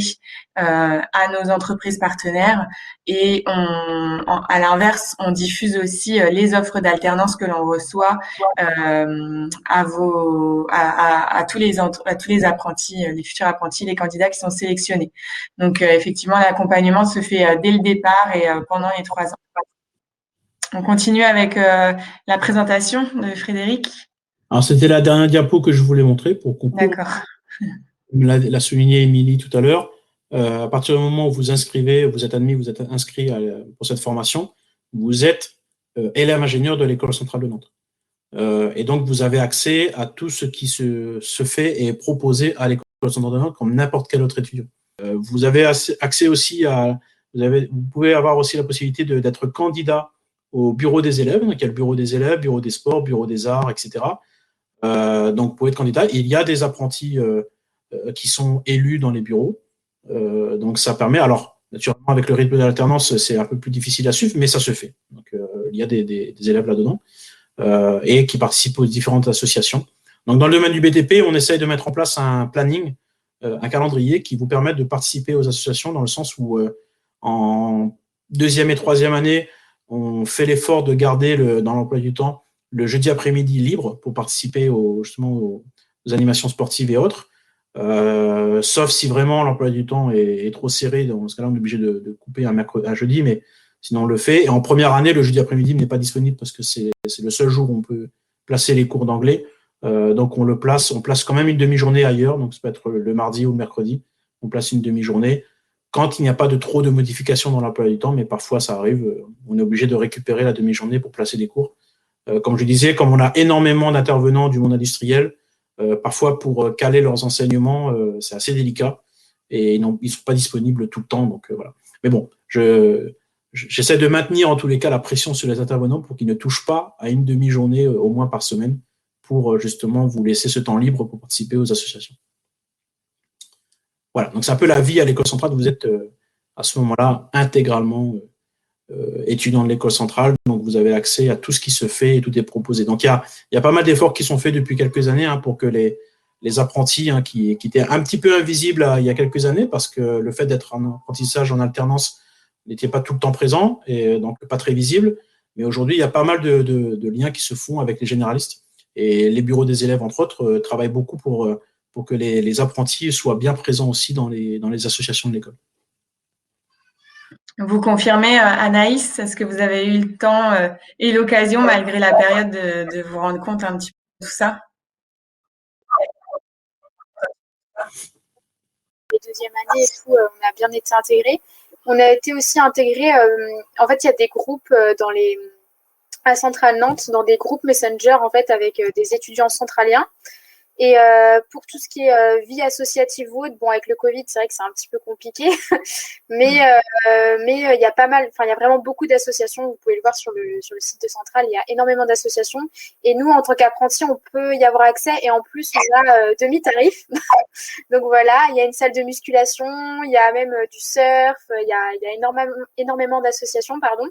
à nos entreprises partenaires. Et à l'inverse, on diffuse aussi les offres d'alternance que l'on reçoit à tous les apprentis, les futurs apprentis, les candidats qui sont sélectionnés. Donc, effectivement, l'accompagnement se fait dès le départ et pendant les 3 ans. On continue avec la présentation de Frédéric. Alors, c'était la dernière diapo que je voulais montrer pour conclure. D'accord. L'a souligné Émilie tout à l'heure. À partir du moment où vous inscrivez, vous êtes admis, vous êtes inscrit pour cette formation, vous êtes élève ingénieur de l'École centrale de Nantes. Et donc, vous avez accès à tout ce qui se fait et est proposé à l'École centrale de Nantes comme n'importe quel autre étudiant. Vous avez accès aussi vous pouvez avoir aussi la possibilité d'être candidat au bureau des élèves. Donc, il y a le bureau des élèves, bureau des sports, bureau des arts, etc. Donc, vous pouvez être candidat. Il y a des apprentis qui sont élus dans les bureaux. Donc, ça permet. Alors, naturellement, avec le rythme de l'alternance, c'est un peu plus difficile à suivre, mais ça se fait. Donc, il y a des élèves là-dedans et qui participent aux différentes associations. Donc, dans le domaine du BTP, on essaye de mettre en place un planning, un calendrier qui vous permet de participer aux associations dans le sens où, en 2e et 3e année, on fait l'effort de garder dans l'emploi du temps le jeudi après-midi libre pour participer justement aux animations sportives et autres. Sauf si vraiment l'emploi du temps est trop serré. Dans ce cas-là, on est obligé de couper un jeudi, mais sinon on le fait. Et en première année, le jeudi après-midi n'est pas disponible parce que c'est le seul jour où on peut placer les cours d'anglais. Donc on place quand même une demi-journée ailleurs. Donc ça peut être le mardi ou le mercredi. On place une demi-journée quand il n'y a pas trop de modifications dans l'emploi du temps, mais parfois ça arrive. On est obligé de récupérer la demi-journée pour placer des cours. Comme je disais, comme on a énormément d'intervenants du monde industriel, parfois pour caler leurs enseignements, c'est assez délicat et ils ne sont pas disponibles tout le temps. Donc voilà. Mais bon, j'essaie de maintenir en tous les cas la pression sur les intervenants pour qu'ils ne touchent pas à une demi-journée au moins par semaine pour justement vous laisser ce temps libre pour participer aux associations. Voilà, donc c'est un peu la vie à l'école centrale. Vous êtes à ce moment-là intégralement étudiant de l'école centrale, donc vous avez accès à tout ce qui se fait et tout est proposé. Donc il y a pas mal d'efforts qui sont faits depuis quelques années pour que les apprentis qui étaient un petit peu invisibles il y a quelques années, parce que le fait d'être en apprentissage en alternance n'était pas tout le temps présent et donc pas très visible. Mais aujourd'hui, il y a pas mal de liens qui se font avec les généralistes et les bureaux des élèves, entre autres, travaillent beaucoup pour que les apprentis soient bien présents aussi dans les associations de l'école. Vous confirmez, Anaïs, est-ce que vous avez eu le temps et l'occasion, malgré la période, de vous rendre compte un petit peu de tout ça? Les 2e années et tout, on a bien été intégrés. On a été aussi intégrés, en fait, il y a des groupes à Centrale Nantes, dans des groupes Messenger, en fait, avec des étudiants centraliens. Et pour tout ce qui est vie associative ou autre, bon, avec le Covid, c'est vrai que c'est un petit peu compliqué, mais il y a pas mal, enfin, il y a vraiment beaucoup d'associations. Vous pouvez le voir sur le site de Centrale, il y a énormément d'associations. Et nous, en tant qu'apprentis, on peut y avoir accès. Et en plus, on a demi-tarif. Donc voilà, il y a une salle de musculation, il y a même du surf, il y a énormément d'associations, pardon.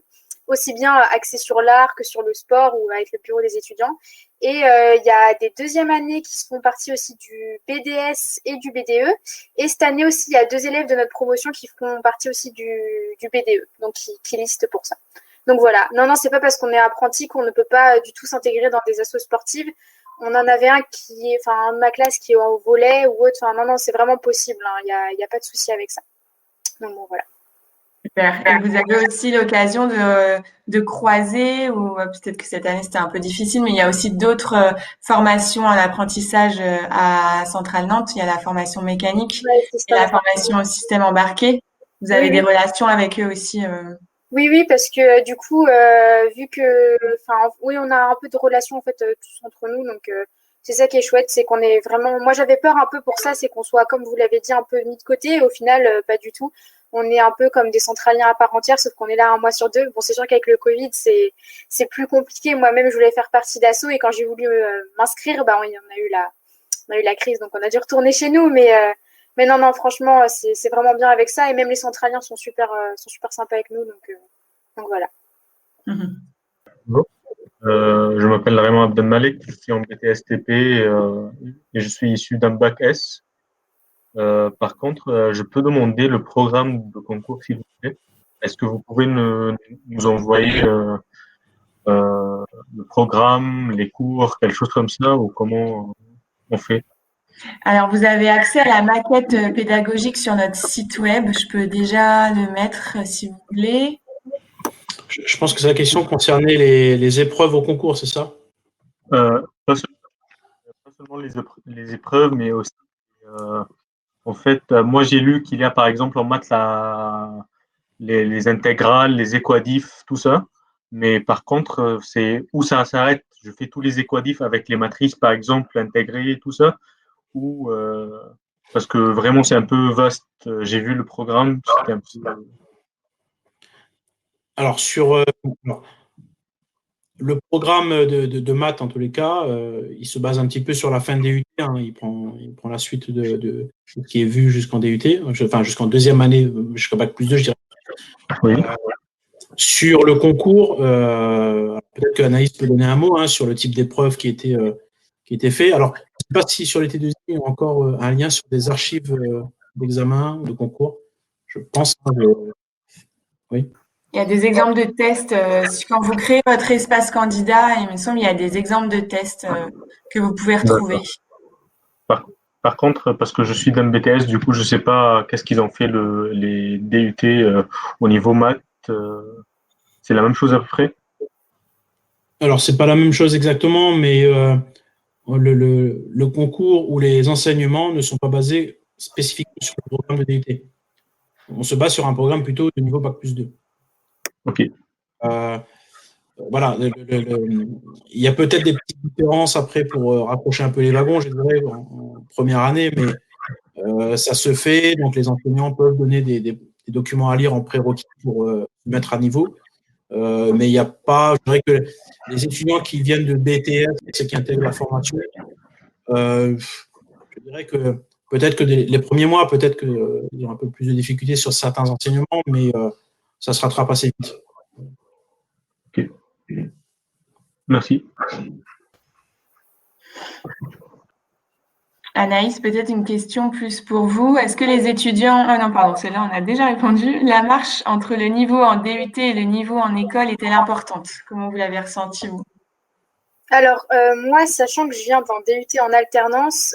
Aussi bien axé sur l'art que sur le sport ou avec le bureau des étudiants. Et il y a des 2e années qui font partie aussi du BDS et du BDE. Et cette année aussi, il y a 2 élèves de notre promotion qui font partie aussi du BDE, donc qui listent pour ça. Donc voilà. Non, c'est pas parce qu'on est apprenti qu'on ne peut pas du tout s'intégrer dans des assos sportives. On en avait un de ma classe qui est au volley ou autre. Enfin, non, c'est vraiment possible. Il y a pas de souci avec ça. Donc bon, voilà. Super. Et vous avez aussi l'occasion de croiser, ou peut-être que cette année c'était un peu difficile, mais il y a aussi d'autres formations en apprentissage à Centrale Nantes. Il y a la formation mécanique et la formation au système embarqué. Vous avez des relations avec eux aussi Oui, parce que du coup, vu que, oui, on a un peu de relations en fait tous entre nous, donc c'est ça qui est chouette, c'est qu'on est vraiment. Moi, j'avais peur un peu pour ça, c'est qu'on soit, comme vous l'avez dit, un peu mis de côté. Et au final, pas du tout. On est un peu comme des centraliens à part entière, sauf qu'on est là un mois sur deux. Bon, c'est sûr qu'avec le Covid, c'est plus compliqué. Moi-même, je voulais faire partie d'assaut et quand j'ai voulu m'inscrire, oui, on a eu la crise, donc on a dû retourner chez nous, mais non, franchement, c'est vraiment bien avec ça. Et même les centraliens sont super sympas avec nous. Donc voilà. Bonjour. Je m'appelle Raymond Abdelmalek, je suis en BTS-TP et je suis issu d'un bac S. Par contre, je peux demander le programme de concours s'il vous plaît. Est-ce que vous pouvez nous envoyer le programme, les cours, quelque chose comme ça, ou comment on fait? Alors, vous avez accès à la maquette pédagogique sur notre site web. Je peux déjà le mettre si vous voulez. Je pense que c'est la question concernait les épreuves au concours, c'est ça? Pas seulement les épreuves, mais aussi, en fait, moi j'ai lu qu'il y a par exemple en maths les intégrales, les équadifs, tout ça. Mais par contre, c'est où ça s'arrête. Je fais tous les équadifs avec les matrices, par exemple, intégrées, tout ça. Ou parce que vraiment c'est un peu vaste. J'ai vu le programme, c'était un peu. Alors sur le programme de maths en tous les cas, il se base un petit peu sur la fin de DUT. Hein. Il prend la suite de ce qui est vu jusqu'en DUT, enfin jusqu'en deuxième année, jusqu'à bac+2, je dirais. Oui. Sur le concours, peut-être qu'Anaïs peut donner un mot sur le type d'épreuve qui était fait. Alors, je ne sais pas si sur les T2I, il y a encore un lien sur des archives d'examen, de concours. Je pense. Oui. Il y a des exemples de tests. Quand vous créez votre espace candidat, il me semble qu'il y a des exemples de tests que vous pouvez retrouver. Par contre, parce que je suis d'un BTS, du coup, je ne sais pas qu'est-ce qu'ils ont fait les DUT au niveau maths. C'est la même chose à peu près? Alors, c'est pas la même chose exactement, mais le concours ou les enseignements ne sont pas basés spécifiquement sur le programme de DUT. On se base sur un programme plutôt de niveau bac+2. Ok. Voilà, il y a peut-être des petites différences après pour rapprocher un peu les wagons, je dirais, en première année, mais ça se fait. Donc, les enseignants peuvent donner des documents à lire en prérequis pour se mettre à niveau. Mais il n'y a pas, je dirais que les étudiants qui viennent de BTS, ceux qui intègrent la formation, je dirais que peut-être que les premiers mois, peut-être qu'il y aura un peu plus de difficultés sur certains enseignements, mais ça se rattrape assez vite. Ok. Merci. Anaïs, peut-être une question plus pour vous. Est-ce que les étudiants… non, pardon, celle-là, on a déjà répondu. La marche entre le niveau en DUT et le niveau en école est-elle importante? Comment vous l'avez ressenti, vous? Alors, moi, sachant que je viens d'un DUT en alternance,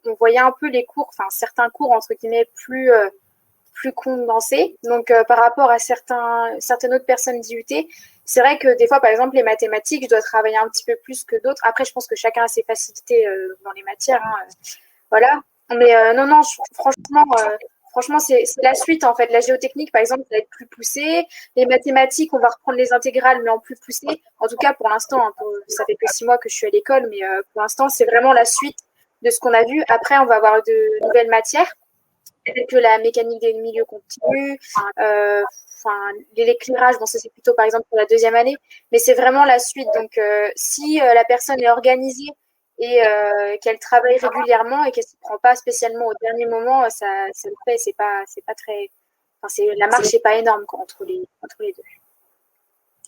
on voyait un peu les cours, certains cours, entre guillemets, plus condensés. Donc, par rapport à certaines autres personnes d'IUT, c'est vrai que des fois, par exemple, les mathématiques, je dois travailler un petit peu plus que d'autres. Après, je pense que chacun a ses facilités dans les matières. Voilà. Mais non, franchement, c'est la suite, en fait. La géotechnique, par exemple, ça va être plus poussé. Les mathématiques, on va reprendre les intégrales, mais en plus poussé. En tout cas, pour l'instant, ça fait que 6 mois que je suis à l'école, mais pour l'instant, c'est vraiment la suite de ce qu'on a vu. Après, on va avoir de nouvelles matières, telles que la mécanique des milieux continus, l'éclairage, bon, ça c'est plutôt par exemple pour la deuxième année, mais c'est vraiment la suite. Donc, si la personne est organisée et qu'elle travaille régulièrement et qu'elle ne se prend pas spécialement au dernier moment, ça le fait. C'est pas très. La marche n'est pas énorme entre les deux.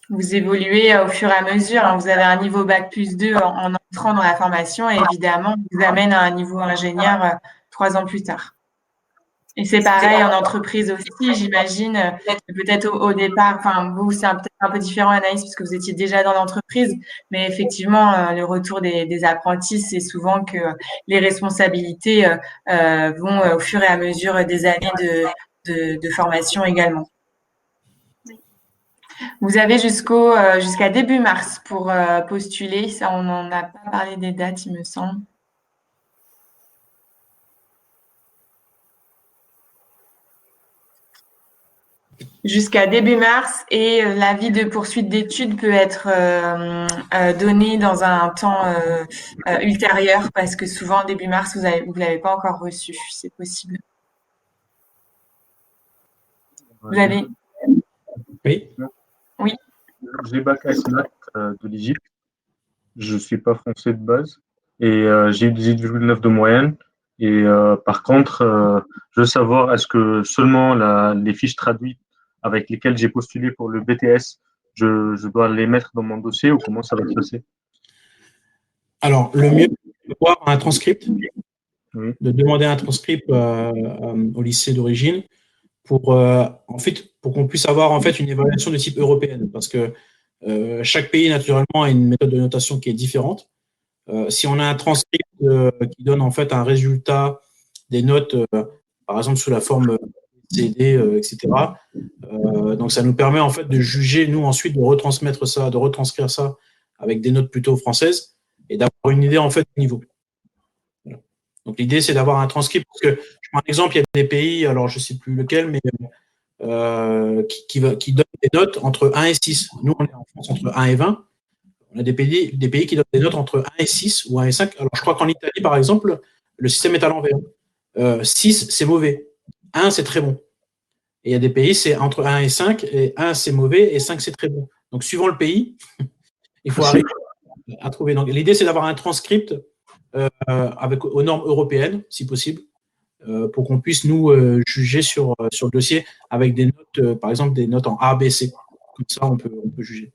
Vous évoluez au fur et à mesure. Hein. Vous avez un niveau bac+2 en entrant dans la formation et évidemment, vous amène à un niveau ingénieur 3 ans plus tard. Et c'est pareil en entreprise aussi, j'imagine. Peut-être au départ, enfin vous, c'est peut-être un peu différent, Anaïs, parce que vous étiez déjà dans l'entreprise, mais effectivement, le retour des apprentis, c'est souvent que les responsabilités vont au fur et à mesure des années de formation également. Vous avez jusqu'à début mars pour postuler. Ça, on n'en a pas parlé des dates, il me semble. Jusqu'à début mars, et l'avis de poursuite d'études peut être donné dans un temps ultérieur, parce que souvent début mars vous l'avez pas encore reçu, c'est possible. Vous avez Oui. Oui. J'ai bac S-Math de l'Égypte. Je suis pas français de base et j'ai eu 18,9 de moyenne. Et par contre, je veux savoir, est-ce que seulement les fiches traduites avec lesquelles j'ai postulé pour le BTS, je dois les mettre dans mon dossier ou comment ça va se passer? Alors, le mieux, c'est d'avoir un transcript, Oui. de demander un transcript au lycée d'origine pour qu'on puisse avoir en fait une évaluation de type européenne, parce que chaque pays naturellement a une méthode de notation qui est différente. Si on a un transcript qui donne en fait un résultat des notes, par exemple sous la forme CD, etc. Donc ça nous permet en fait de juger, nous ensuite de retransmettre ça, de retranscrire ça avec des notes plutôt françaises et d'avoir une idée en fait du niveau. Voilà. Donc l'idée c'est d'avoir un transcript, parce que je prends un exemple, il y a des pays, alors je ne sais plus lequel, mais qui donnent des notes entre 1 et 6. Nous on est en France entre 1 et 20. On a des pays qui donnent des notes entre 1 et 6 ou 1 et 5. Alors, je crois qu'en Italie, par exemple, le système est à l'envers. 6, c'est mauvais. 1, c'est très bon. Et il y a des pays, c'est entre 1 et 5, et 1, c'est mauvais, et 5, c'est très bon. Donc, suivant le pays, il faut arriver à trouver. Donc, l'idée, c'est d'avoir un transcript aux normes européennes, si possible, pour qu'on puisse, nous, juger sur le dossier avec des notes, par exemple, des notes en A, B, C. Comme ça, on peut juger.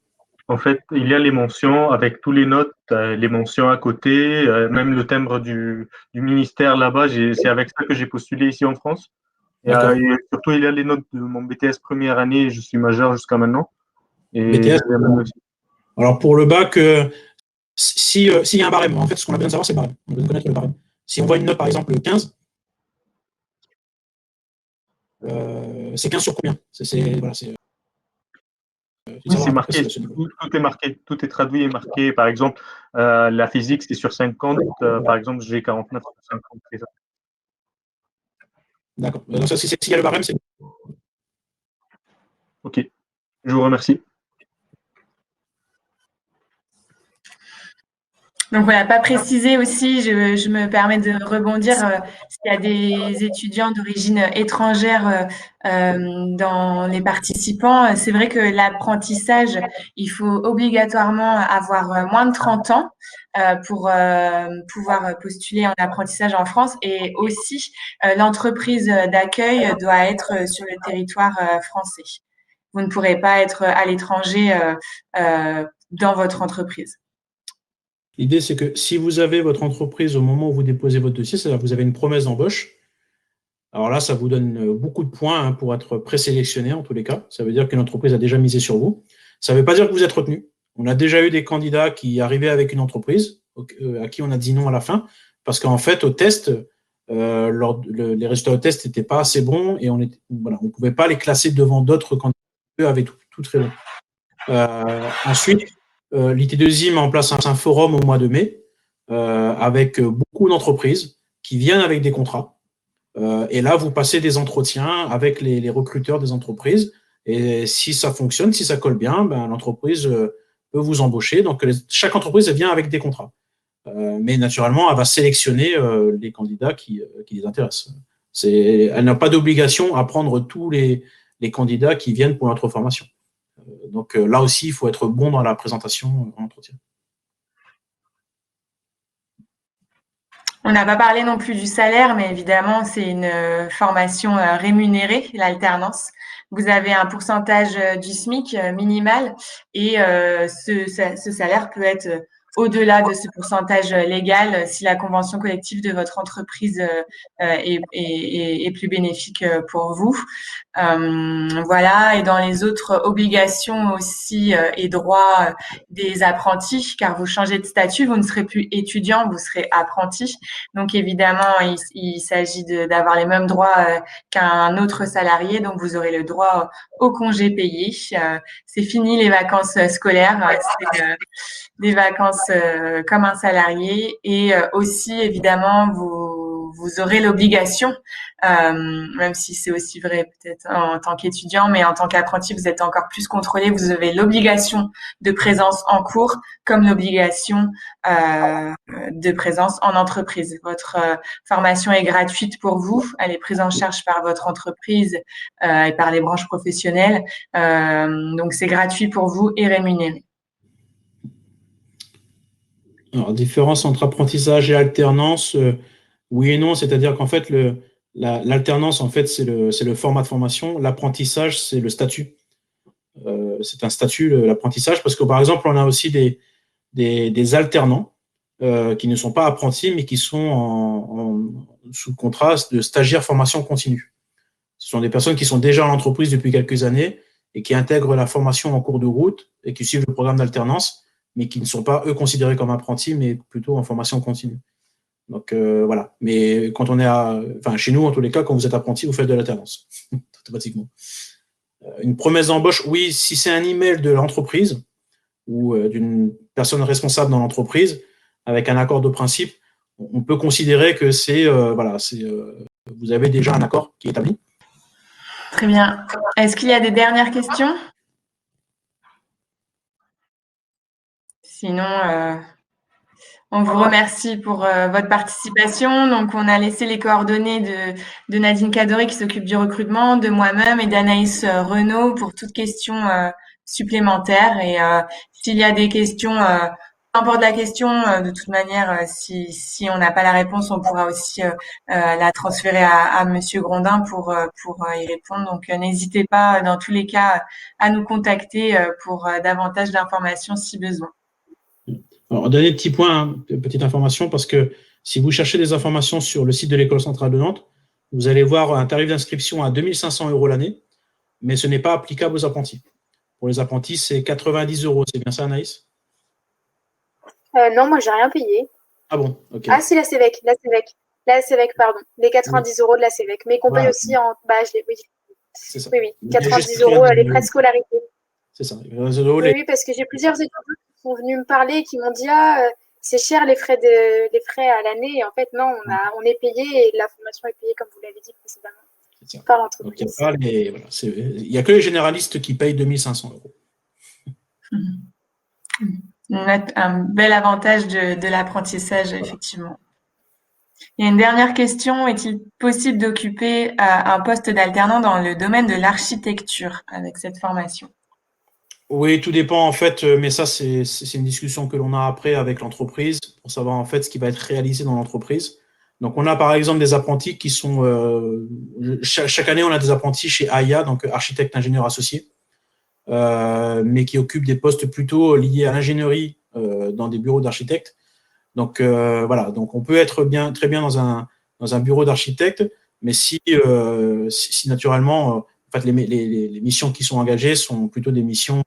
En fait, il y a les mentions avec tous les notes, les mentions à côté, même le timbre du ministère là-bas. C'est avec ça que j'ai postulé ici en France. Et surtout, il y a les notes de mon BTS première année. Je suis majeur jusqu'à maintenant. Et BTS, alors pour le bac, s'il y a un barème, en fait, ce qu'on a besoin de savoir, c'est le barème. On a besoin de connaître le barème. Si on voit une note, par exemple, 15, c'est 15 sur combien? Voilà, c'est marqué, tout est marqué, tout est traduit et marqué. Par exemple, la physique, c'est sur 50. Par exemple, j'ai 49 sur 50. D'accord. Donc, ça, s'il y a le barème, c'est bon. Ok. Je vous remercie. Donc voilà, pas précisé aussi, je me permets de rebondir, s'il y a des étudiants d'origine étrangère dans les participants, c'est vrai que l'apprentissage, il faut obligatoirement avoir moins de 30 ans pour pouvoir postuler en apprentissage en France, et aussi l'entreprise d'accueil doit être sur le territoire français. Vous ne pourrez pas être à l'étranger dans votre entreprise. L'idée, c'est que si vous avez votre entreprise au moment où vous déposez votre dossier, c'est-à-dire que vous avez une promesse d'embauche, alors là, ça vous donne beaucoup de points pour être présélectionné en tous les cas. Ça veut dire qu'une entreprise a déjà misé sur vous. Ça ne veut pas dire que vous êtes retenu. On a déjà eu des candidats qui arrivaient avec une entreprise à qui on a dit non à la fin, parce qu'en fait, au test, les résultats au test n'étaient pas assez bons et on ne pouvait pas les classer devant d'autres candidats. Eux avaient tout très bon. Ensuite, l'IT2I met en place un forum au mois de mai avec beaucoup d'entreprises qui viennent avec des contrats. Et là, vous passez des entretiens avec les recruteurs des entreprises. Et si ça fonctionne, si ça colle bien, l'entreprise peut vous embaucher. Donc, chaque entreprise vient avec des contrats. Mais naturellement, elle va sélectionner les candidats qui les intéressent. Elle n'a pas d'obligation à prendre tous les candidats qui viennent pour notre formation. Donc là aussi, il faut être bon dans la présentation en entretien. On n'a pas parlé non plus du salaire, mais évidemment, c'est une formation rémunérée, l'alternance. Vous avez un pourcentage du SMIC minimal, et ce salaire peut être au-delà de ce pourcentage légal si la convention collective de votre entreprise est plus bénéfique pour vous. Voilà, et dans les autres obligations aussi et droits des apprentis, car vous changez de statut, vous ne serez plus étudiant, vous serez apprenti. Donc évidemment, il s'agit d'avoir les mêmes droits qu'un autre salarié, donc vous aurez le droit au congé payé. C'est fini les vacances scolaires, c'est des vacances comme un salarié, et aussi évidemment vous aurez l'obligation, même si c'est aussi vrai peut-être en tant qu'étudiant, mais en tant qu'apprenti, vous êtes encore plus contrôlé. Vous avez l'obligation de présence en cours comme l'obligation de présence en entreprise. Votre formation est gratuite pour vous. Elle est prise en charge par votre entreprise et par les branches professionnelles. Donc, c'est gratuit pour vous et rémunéré. Alors, différence entre apprentissage et alternance, oui et non, c'est-à-dire qu'en fait, l'alternance, en fait, c'est le format de formation. L'apprentissage, c'est le statut. C'est un statut, l'apprentissage, parce que, par exemple, on a aussi des alternants qui ne sont pas apprentis, mais qui sont sous contrat de stagiaire formation continue. Ce sont des personnes qui sont déjà en entreprise depuis quelques années et qui intègrent la formation en cours de route et qui suivent le programme d'alternance, mais qui ne sont pas, eux, considérés comme apprentis, mais plutôt en formation continue. Donc, voilà. Mais quand on est chez nous, en tous les cas, quand vous êtes apprenti, vous faites de l'alternance, automatiquement. Une promesse d'embauche, oui, si c'est un email de l'entreprise ou d'une personne responsable dans l'entreprise, avec un accord de principe, on peut considérer que vous avez déjà un accord qui est établi. Très bien. Est-ce qu'il y a des dernières questions? Sinon, on vous remercie pour votre participation. Donc, on a laissé les coordonnées de Nadine Cadoré qui s'occupe du recrutement, de moi-même et d'Anaïs Renaud pour toute question supplémentaire. Et s'il y a des questions, peu importe la question, de toute manière, si on n'a pas la réponse, on pourra aussi la transférer à Monsieur Grondin pour y répondre. Donc, n'hésitez pas, dans tous les cas, à nous contacter pour davantage d'informations si besoin. Alors, dernier petit point, petite information, parce que si vous cherchez des informations sur le site de l'École centrale de Nantes, vous allez voir un tarif d'inscription à 2 500 € l'année, mais ce n'est pas applicable aux apprentis. Pour les apprentis, c'est 90 €. C'est bien ça, Anaïs? Non, moi, j'ai rien payé. Ah bon, ok. Ah, c'est la CEVEC, pardon. Les 90 € de la CEVEC, mais qu'on paye aussi en. Oui. C'est ça. Oui, 90 € les frais de scolarité. C'est ça. Oui, parce que j'ai plusieurs étudiants qui sont venus me parler et qui m'ont dit c'est cher les frais à l'année. Et en fait, non, on est payé et la formation est payée, comme vous l'avez dit précédemment, par l'entreprise. Il n'y a que les généralistes qui payent 2 500 €. Un bel avantage de l'apprentissage, effectivement. Il y a une dernière question. Est-il possible d'occuper un poste d'alternant dans le domaine de l'architecture avec cette formation? Oui, tout dépend en fait, mais ça c'est une discussion que l'on a après avec l'entreprise pour savoir en fait ce qui va être réalisé dans l'entreprise. Donc on a par exemple des apprentis qui sont chaque année on a des apprentis chez AIA, donc architecte ingénieur associé, mais qui occupent des postes plutôt liés à l'ingénierie dans des bureaux d'architectes. Donc voilà, donc on peut être très bien dans un bureau d'architecte, mais si naturellement en fait, les missions qui sont engagées sont plutôt des missions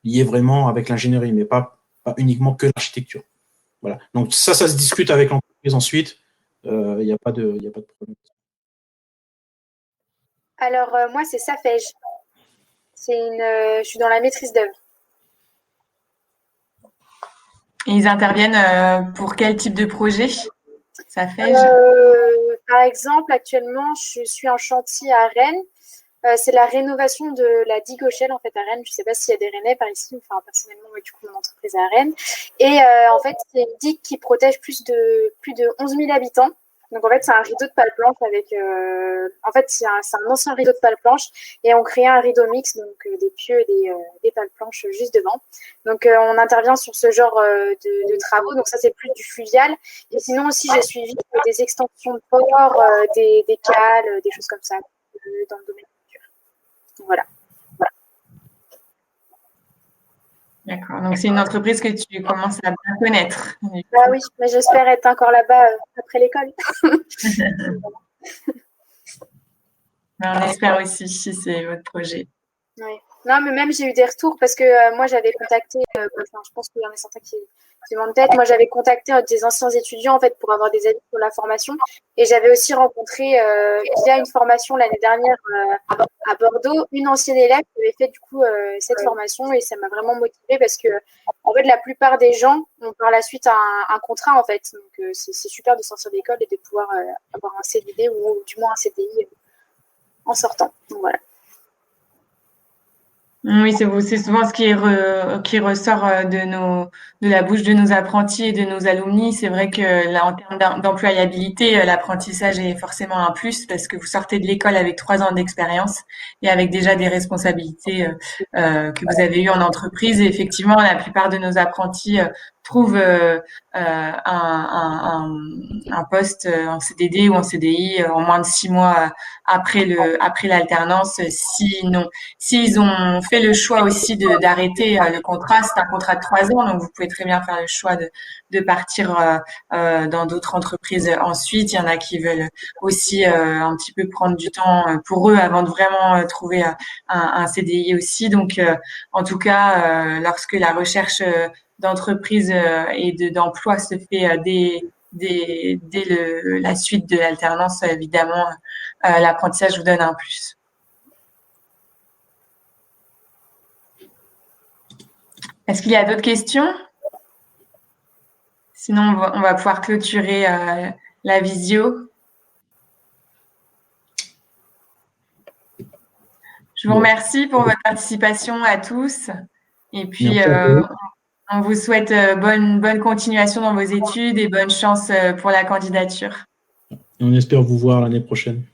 liées vraiment avec l'ingénierie, mais pas uniquement que l'architecture. Voilà. Donc ça se discute avec l'entreprise ensuite. Il n'y a pas de problème. Alors moi, c'est Safej. Je suis dans la maîtrise d'œuvre. Et ils interviennent pour quel type de projet? Safej? Par exemple, actuellement, je suis en chantier à Rennes. C'est la rénovation de la digue Auchel en fait à Rennes. Je ne sais pas s'il y a des Rennais par ici. Enfin, personnellement, du coup, mon entreprise est à Rennes. Et en fait, c'est une digue qui protège plus de 11 000 habitants. Donc en fait, c'est un rideau de pale planche avec. En fait, c'est un ancien rideau de pale planche et on crée un rideau mix, donc des pieux et des pales planches juste devant. Donc on intervient sur ce genre de travaux. Donc ça, c'est plus du fluvial. Et sinon aussi, j'ai suivi des extensions de port, des cales, des choses comme ça dans le domaine. Voilà. D'accord. Donc, c'est une entreprise que tu commences à bien connaître. Bah oui, mais j'espère être encore là-bas après l'école. On espère aussi si c'est votre projet. Oui. Non, mais même j'ai eu des retours parce que moi j'avais contacté, je pense qu'il y en a certains qui vont en tête. Moi j'avais contacté des anciens étudiants en fait pour avoir des avis sur la formation et j'avais aussi rencontré via une formation l'année dernière à Bordeaux une ancienne élève qui avait fait du coup cette formation et ça m'a vraiment motivée parce que en fait la plupart des gens ont par la suite un contrat en fait. Donc c'est super de sortir d'école et de pouvoir avoir un CDD ou du moins un CDI en sortant. Donc voilà. Oui, c'est souvent ce qui ressort de la bouche de nos apprentis et de nos alumni. C'est vrai que là, en termes d'employabilité, l'apprentissage est forcément un plus parce que vous sortez de l'école avec 3 ans d'expérience et avec déjà des responsabilités que vous avez eues en entreprise. Et effectivement, la plupart de nos apprentis trouvent un poste en CDD ou en CDI en moins de 6 mois après l'alternance, s'ils ont fait le choix aussi d'arrêter le contrat, c'est un contrat de 3 ans, donc vous pouvez très bien faire le choix de partir dans d'autres entreprises ensuite. Il y en a qui veulent aussi un petit peu prendre du temps pour eux avant de vraiment trouver un CDI aussi. Donc, en tout cas, lorsque la recherche d'entreprise et d'emploi se fait dès la suite de l'alternance, évidemment, l'apprentissage vous donne un plus. Est-ce qu'il y a d'autres questions? Sinon, on va pouvoir clôturer la visio. Je vous remercie pour votre participation à tous. Et puis, on vous souhaite bonne continuation dans vos études et bonne chance pour la candidature. Et on espère vous voir l'année prochaine.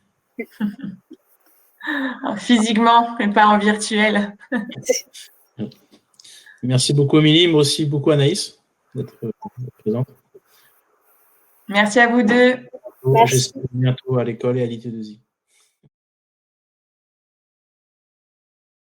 Physiquement, mais pas en virtuel. Merci beaucoup, Émilie. Merci beaucoup, Anaïs, d'être présente. Merci à vous deux. J'espère bientôt à l'école et à l'IT2I.